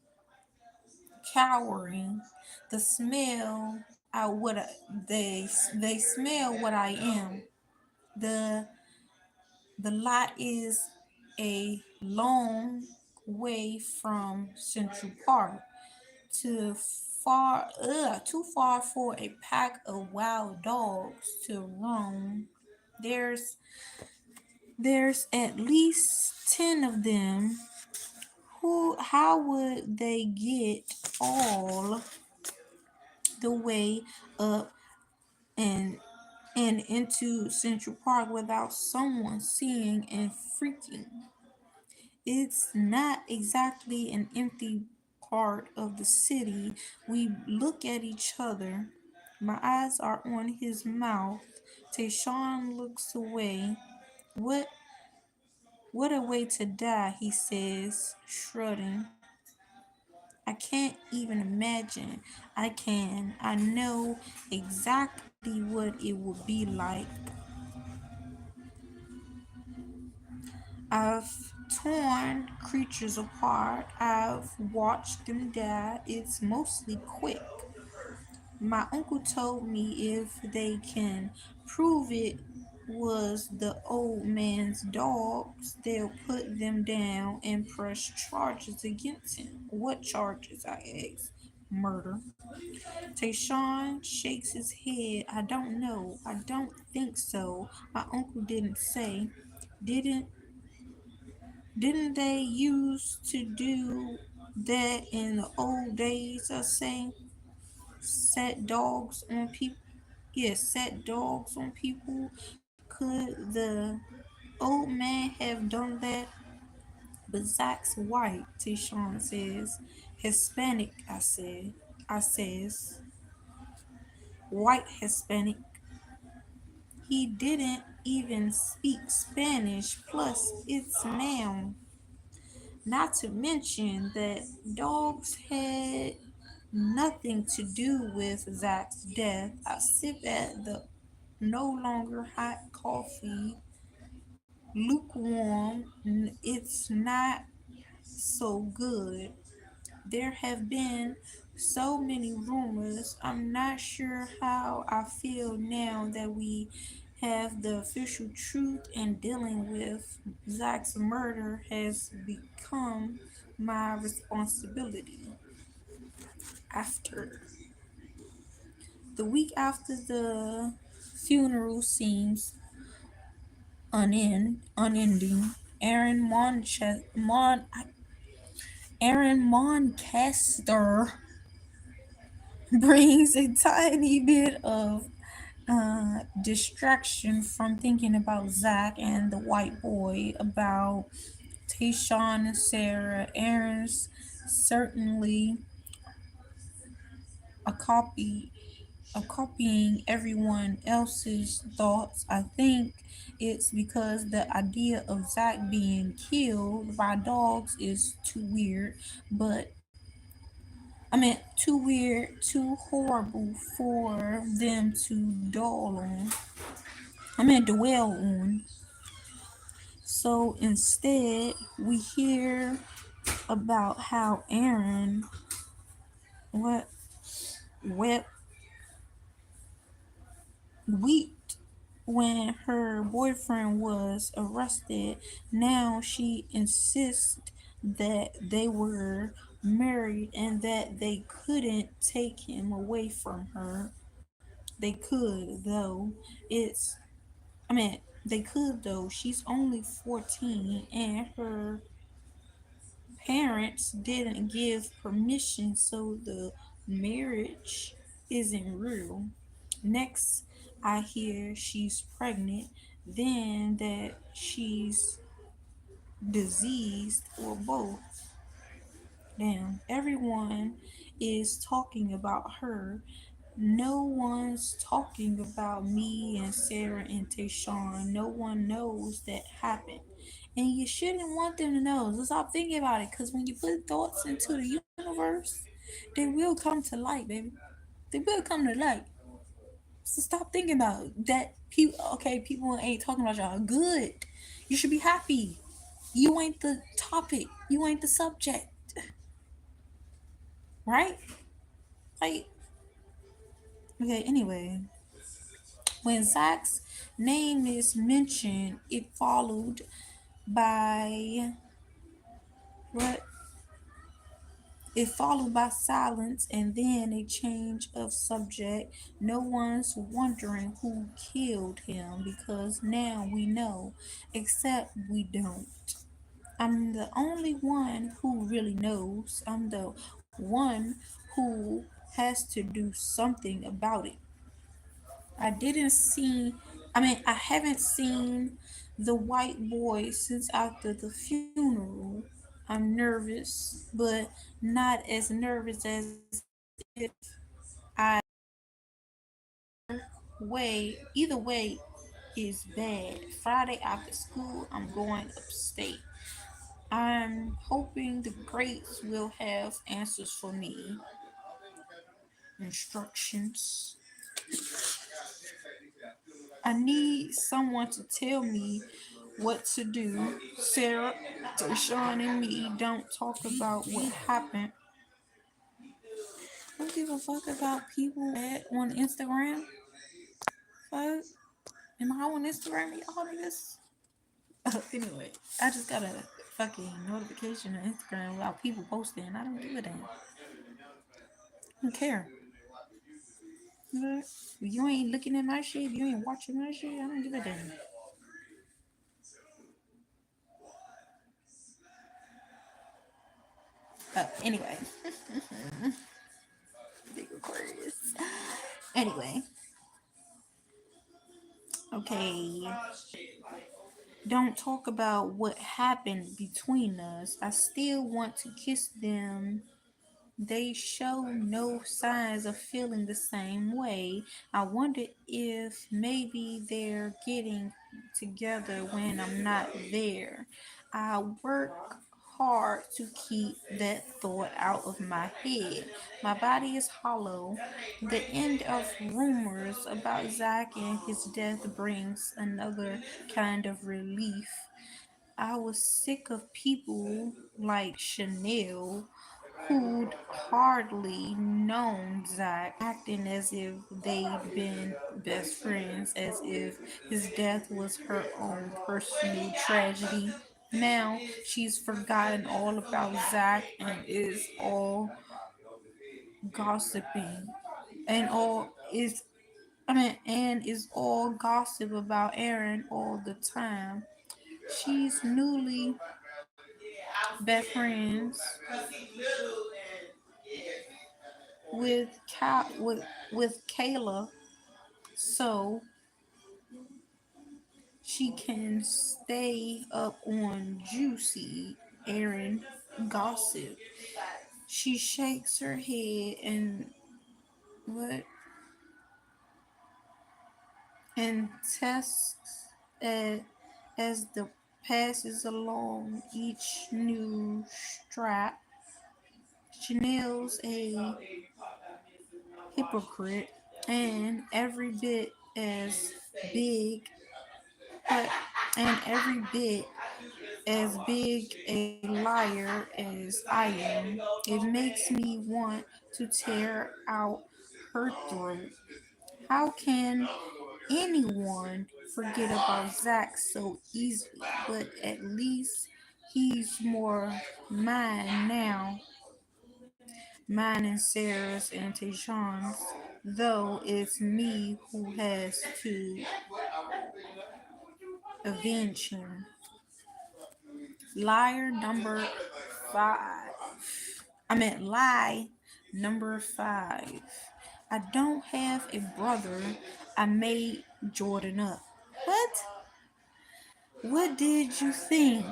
cowering. The smell, they smell what I am. The the lot is a long way from Central Park to too far for a pack of wild dogs to roam. There's there's at least 10 of them. How would they get all the way up and into Central Park without someone seeing and freaking? It's not exactly an empty part of the city. We look at each other. My eyes are on his mouth. Tayshawn looks away. What what a way to die, he says, shrugging. I can't even imagine. I can. I know exactly what it would be like. I've torn creatures apart. I've watched them die. It's mostly quick. My uncle told me if they can prove it was the old man's dogs, they'll put them down and press charges against him. What charges? I asked. Murder. Tayshawn shakes his head. I don't know. I don't think so. My uncle didn't say. Didn't didn't they used to do that in the old days? I say, set dogs on people. Yes, set dogs on people. Could the old man have done that? But Zach's white, Tishon says. Hispanic, I said. I says. White Hispanic. He didn't even speak Spanish, plus it's now. Not to mention that dogs had nothing to do with Zach's death. I sip at the no longer hot coffee. lukewarm. It's not so good. There have been so many rumors. I'm not sure how I feel now that we have the official truth, and dealing with Zach's murder has become my responsibility. After the week after the funeral seems unending, Aaron Moncaster brings a tiny bit of distraction from thinking about Zach and the white boy, about Tayshawn and Sarah. Aaron's certainly a copy copying everyone else's thoughts. I think it's because the idea of Zach being killed by dogs is too weird, but too weird, too horrible for them to dwell on. So instead, we hear about how Aaron what wept wept when her boyfriend was arrested. Now she insists that they were married and that they couldn't take him away from her. They could though. It's I mean they could though. She's only 14 and her parents didn't give permission, so the marriage isn't real. Next, I hear she's pregnant, then that she's diseased, or both. Damn, everyone is talking about her. No one's talking about me and Sarah and Tayshawn. No one knows that happened. And you shouldn't want them to know. So stop thinking about it. Because when you put thoughts into the universe, they will come to light, baby. They will come to light. So stop thinking about that. People, okay, people ain't talking about y'all. Good. You should be happy. You ain't the topic. You ain't the subject. Right? Like, okay, anyway. When Zach's name is mentioned, by what? It followed by silence and then a change of subject. No one's wondering who killed him because now we know, except we don't. I'm the only one who really knows. I'm the one who has to do something about it. I didn't see, I haven't seen the white boy since after the funeral. I'm nervous, but not as nervous as if I either way is bad. Friday after school, I'm going upstate. I'm hoping the grades will have answers for me. Instructions. I need someone to tell me what to do. Sarah, Deshaun, and me don't talk about what happened. I don't give a fuck about people on Instagram. Fuck. Am I on Instagram, y'all niggas? Anyway, I just got a fucking notification on Instagram about people posting. I don't give a damn. I don't care. If you ain't looking at my shit, if you ain't watching my shit, I don't give a damn. Anyway, big Aquarius. Anyway, okay. Don't talk about what happened between us. I still want to kiss them. They show no signs of feeling the same way. I wonder if maybe they're getting together when I'm not there. I work hard to keep that thought out of my head. My body is hollow. The end of rumors about Zach and his death brings another kind of relief. I was sick of people like Chanel who'd hardly known Zach acting as if they'd been best friends, as if his death was her own personal tragedy. Now she's forgotten all about Zach and is all gossiping and all is and is all gossip about Aaron all the time. She's newly best friends with Kayla, so she can stay up on juicy Aaron gossip. She shakes her head and what and tests it as the passes along each new strap. Chanel's a hypocrite and every bit as big but and every bit as big a liar as I am. It makes me want to tear out her throat. How can anyone forget about Zach so easily? But at least he's more mine now. Mine and Sarah's and Tayshawn's, though it's me who has to avenge him. Liar number five. Lie number five. I don't have a brother. I made Jordan up. What? What did you think?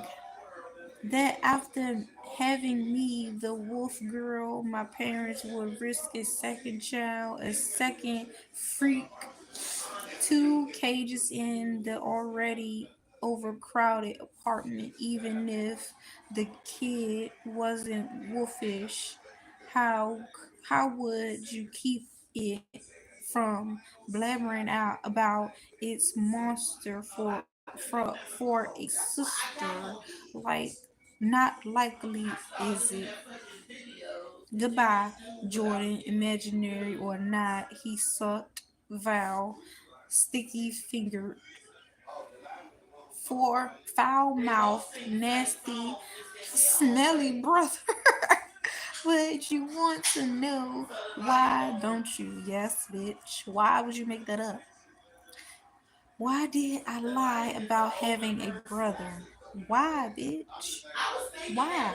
That after having me, the wolf girl, my parents would risk a second child, a second freak, two cages in the already overcrowded apartment, even if the kid wasn't wolfish. How how would you keep it from blabbering out about its monster for a sister? Like, not likely, is it? Goodbye, Jordan, imaginary or not. He sucked Val, sticky fingered, for foul mouth, nasty, smelly brother. But you want to know why, don't you? Yes, bitch. Why would you make that up? Why did I lie about having a brother? Why, bitch? Why?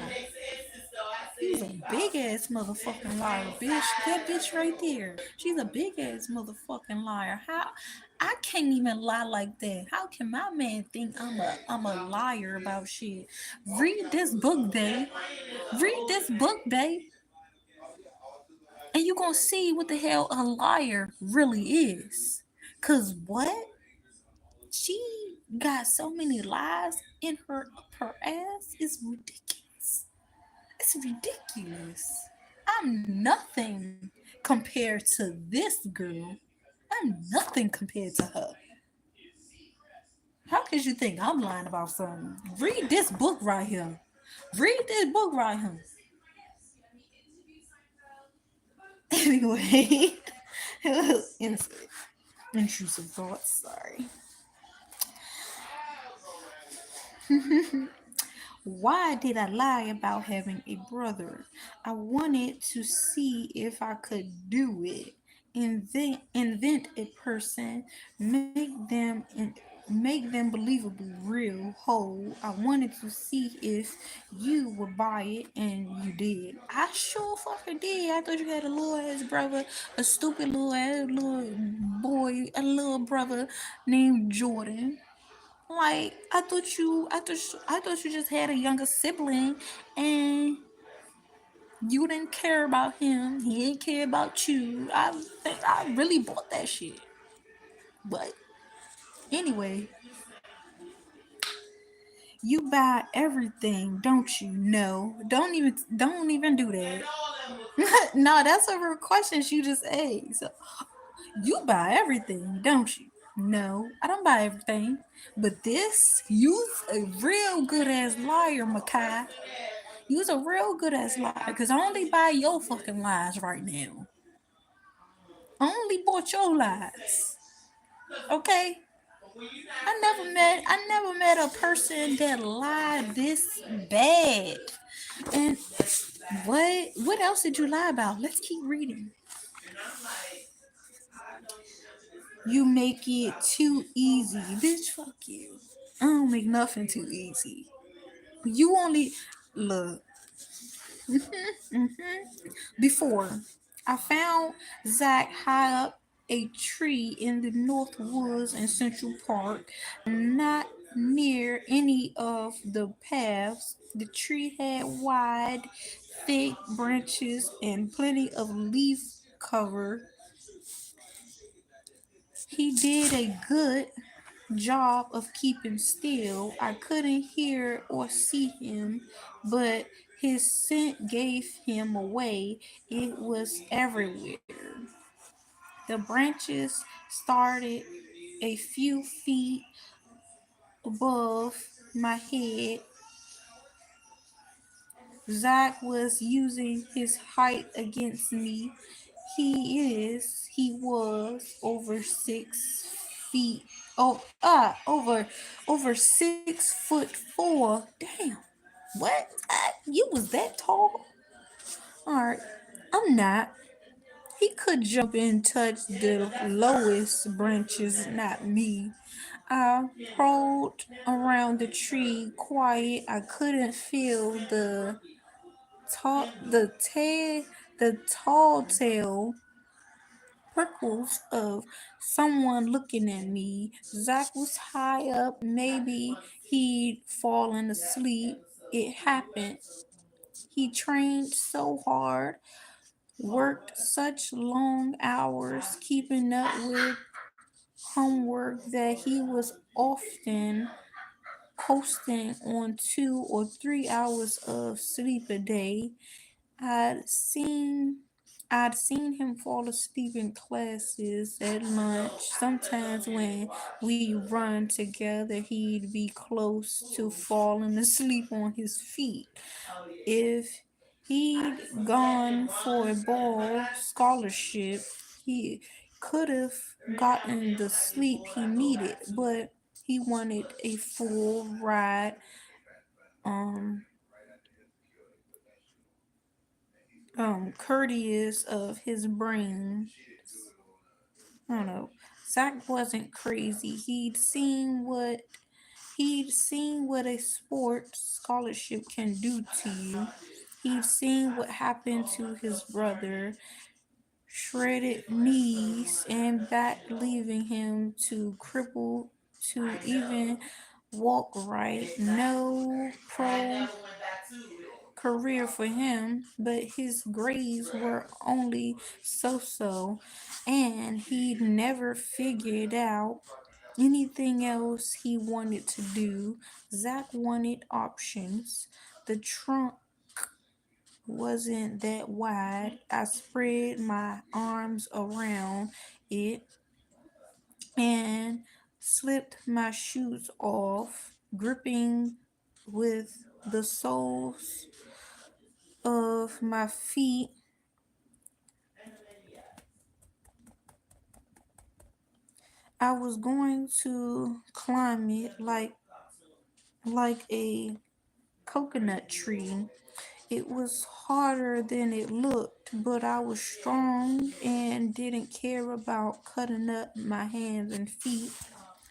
He's a big ass motherfucking liar, bitch. That bitch right there. She's a big ass motherfucking liar. How I can't even lie like that. How can my man think I'm a liar about shit? Read this book, babe. Read this book, babe. And you gonna see what the hell a liar really is. Cause what? She got so many lies in her ass. It's ridiculous. It's ridiculous. I'm nothing compared to this girl. I'm nothing compared to her. How could you think I'm lying about something? Read this book right here. Read this book right here. Anyway, intrusive thoughts. Sorry. Why did I lie about having a brother? I wanted to see if I could do it. Invent a person, make them believable, real, whole. I wanted to see if you would buy it, and you did. I sure fucking did. I thought you had a little ass brother, a stupid little ass little boy, a little brother named Jordan. Like I thought you just had a younger sibling and you didn't care about him. He didn't care about you. I think I really bought that shit. But anyway, You buy everything, don't you? No, don't even do that. No, that's a real question you just asked. So, you buy everything, don't you? No, I don't buy everything. But this, you's a real good ass liar, Makai. You's a real good ass liar. Cause I only buy your fucking lies right now. I only bought your lies. Okay? I never met a person that lied this bad. And what else did you lie about? Let's keep reading. You make it too easy. Bitch, fuck you. I don't make nothing too easy. You only look. Before I found Zach high up a tree in the North Woods in Central Park, not near any of the paths. The tree had wide, thick branches and plenty of leaf cover. He did a good job of keeping still. I couldn't hear or see him, but his scent gave him away. It was everywhere. The branches started a few feet above my head. Zach was using his height against me. He was over 6 feet. Oh, over 6'4". Damn, what? You was that tall? All right, I'm not. He could jump and touch the lowest branches, not me. I crawled around the tree quiet. I couldn't feel tall, the tail, the tall tail prickles of someone looking at me. Zach was high up. Maybe he'd fallen asleep. It happened. He trained so hard, worked such long hours, keeping up with homework that he was often coasting on 2 or 3 hours of sleep a day. I'd seen I'd seen him fall asleep in classes at lunch. Sometimes when we run together, he'd be close to falling asleep on his feet. If he'd gone for a ball scholarship, he could have gotten the sleep he needed, but he wanted a full ride. Um, Courteous of his brain. I don't know. Zach wasn't crazy. He'd seen what a sports scholarship can do to you. He'd seen what happened to his brother, shredded knees and back, leaving him to cripple to even walk right. No pro career for him, but his grades were only so so, and he never figured out anything else he wanted to do. Zach wanted options. The trunk wasn't that wide. I spread my arms around it and slipped my shoes off, gripping with the soles of my feet. I was going to climb it like a coconut tree. It was harder than it looked, but I was strong and didn't care about cutting up my hands and feet.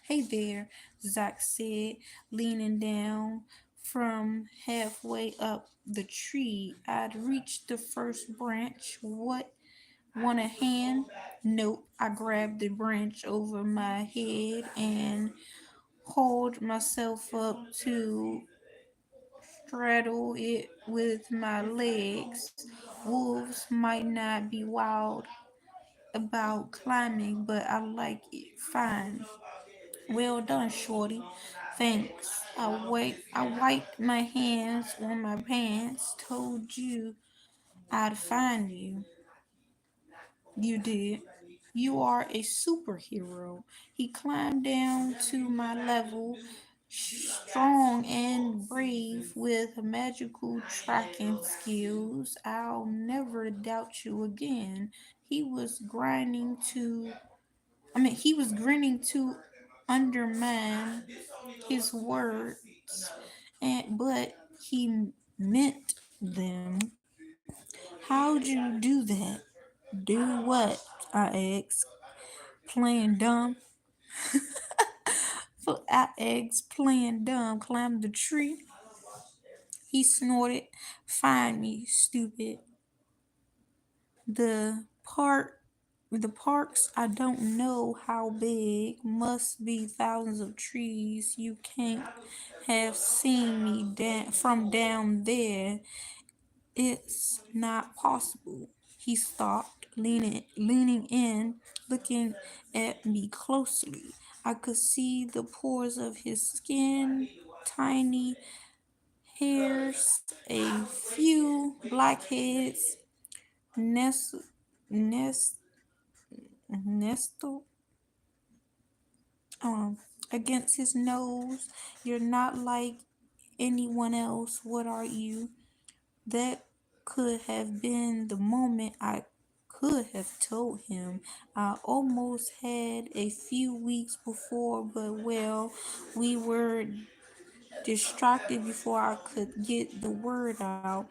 Hey there, Zach said, leaning down from halfway up the tree. I'd reached the first branch. What? Want a hand? Nope. I grabbed the branch over my head and hauled myself up to straddle it with my legs. Wolves might not be wild about climbing, but I like it. Fine. Well done, Shorty. Thanks. I wiped my hands on my pants, told you I'd find you. You did. You are a superhero. He climbed down to my level, strong and brave with magical tracking skills. I'll never doubt you again. He was grinding to, he was grinning to undermine his words, but he meant them. How'd you do that? Do what? I asked, playing dumb. I asked, playing dumb. Climb the tree. He snorted. Find me, stupid. The park, the parks. I don't know how big. Must be thousands of trees. You can't have seen me from down there. It's not possible. He stopped, leaning in, looking at me closely. I could see the pores of his skin, tiny hairs, a few blackheads nest, nest, nestled um, against his nose. You're not like anyone else. What are you? That could have been the moment I could have told him. I almost had a few weeks before, but well, we were distracted before I could get the word out.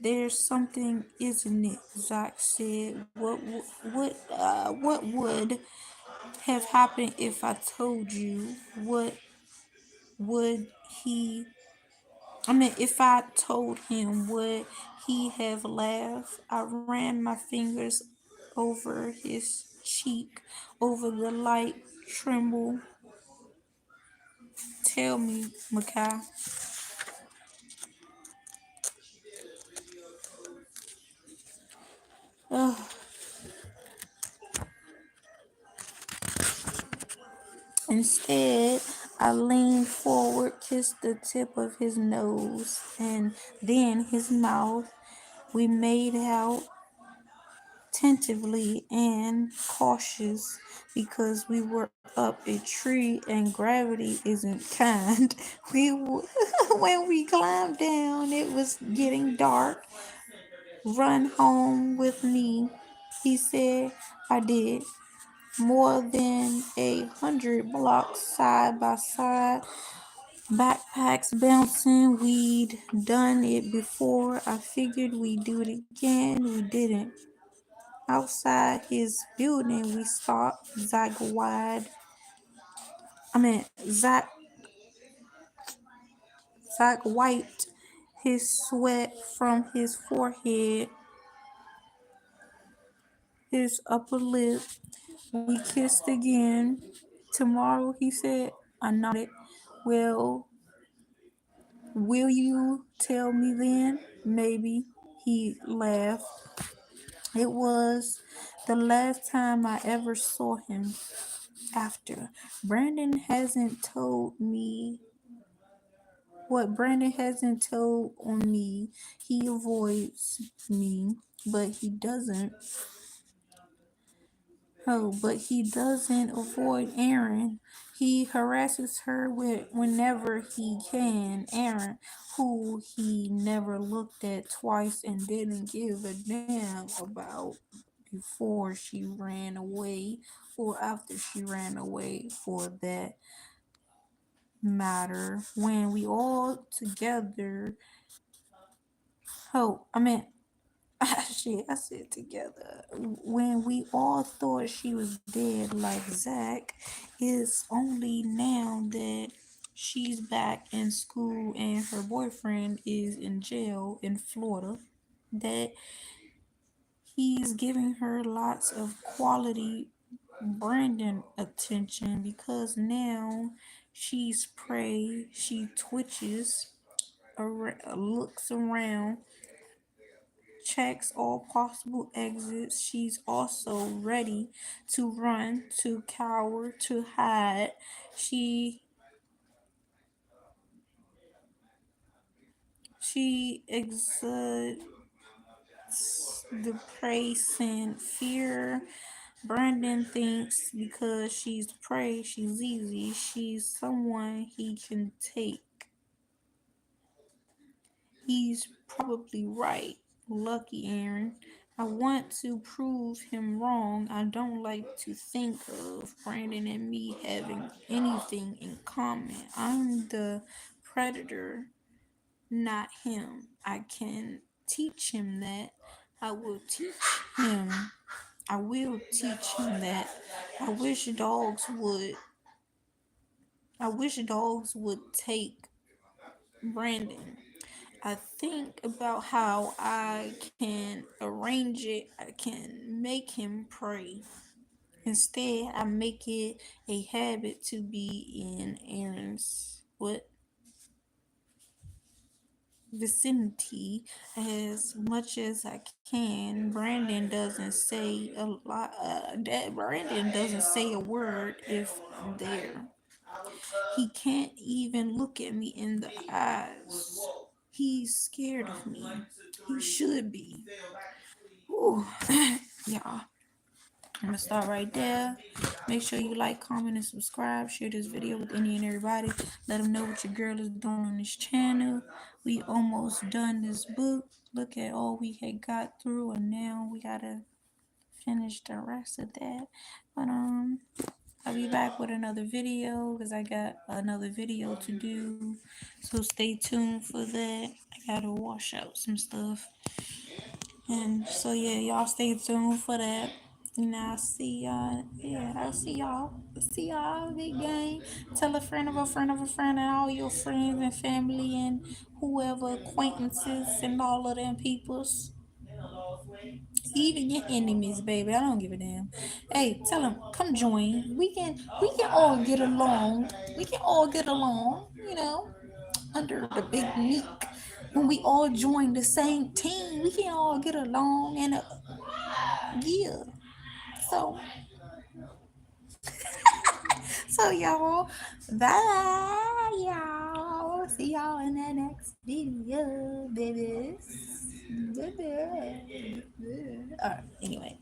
There's something, isn't it? Zach said. What would have happened if I told you? What would he if I told him, would he have laughed? I ran my fingers over his cheek, over the light tremble. Tell me, Makai. Ugh. Instead, I leaned forward, kissed the tip of his nose, and then his mouth. We made out tentatively and cautious because we were up a tree and gravity isn't kind. When we climbed down, it was getting dark. Run home with me, he said. I did. More than 100 blocks side by side, backpacks bouncing. We'd done it before. I figured we'd do it again. We didn't. Outside his building, we stopped. Zach wiped his sweat from his forehead, his upper lip. We kissed again. Tomorrow, he said. I nodded. Well, will you tell me then? Maybe. He laughed. It was the last time I ever saw him after. Brandon hasn't told me what Brandon hasn't told on me. He avoids me, but he doesn't. Oh, but he doesn't avoid Aaron. He harasses her whenever he can. Aaron, who he never looked at twice and didn't give a damn about before she ran away, or after she ran away, for that matter. When we all together, oh, I meant shit, I said together. When we all thought she was dead, like Zach, it's only now that she's back in school and her boyfriend is in jail in Florida that he's giving her lots of quality Brandon attention because now she's prey. She twitches, looks around, checks all possible exits. She's also ready to run, to cower, to hide. She She exudes depression, fear. Brandon thinks because she's prey, she's easy, she's someone he can take. He's probably right. Lucky Aaron. I want to prove him wrong. I don't like to think of Brandon and me having anything in common. I'm the predator, not him. I can teach him that. I will teach him. I will teach him that. I wish dogs would. I wish dogs would take Brandon. I think about how I can arrange it. I can make him pray. Instead, I make it a habit to be in Aaron's vicinity as much as I can. Brandon doesn't say a lot. That Brandon doesn't say a word if I'm there. He can't even look at me in the eyes. He's scared of me. He should be. Ooh. Y'all, I'm gonna start right there. Make sure you like, comment, and subscribe. Share this video with any and everybody. Let them know what your girl is doing on this channel. We almost done this book. Look at all we had got through, and now we gotta finish the rest of that. But I'll be back with another video because I got another video to do. So stay tuned for that. I gotta wash out some stuff. And so yeah, y'all stay tuned for that. And I'll see y'all. Yeah, I'll see y'all. See y'all, big gang. Tell a friend of a friend of a friend and all your friends and family and whoever acquaintances and all of them peoples. Even your enemies, baby. I don't give a damn. Hey, tell them come join. We can all get along. We can all get along. Under the big Nique. When we all join the same team, we can all get along and yeah. So y'all, bye y'all. See y'all in the next video, babies. Bye. Alright, anyway.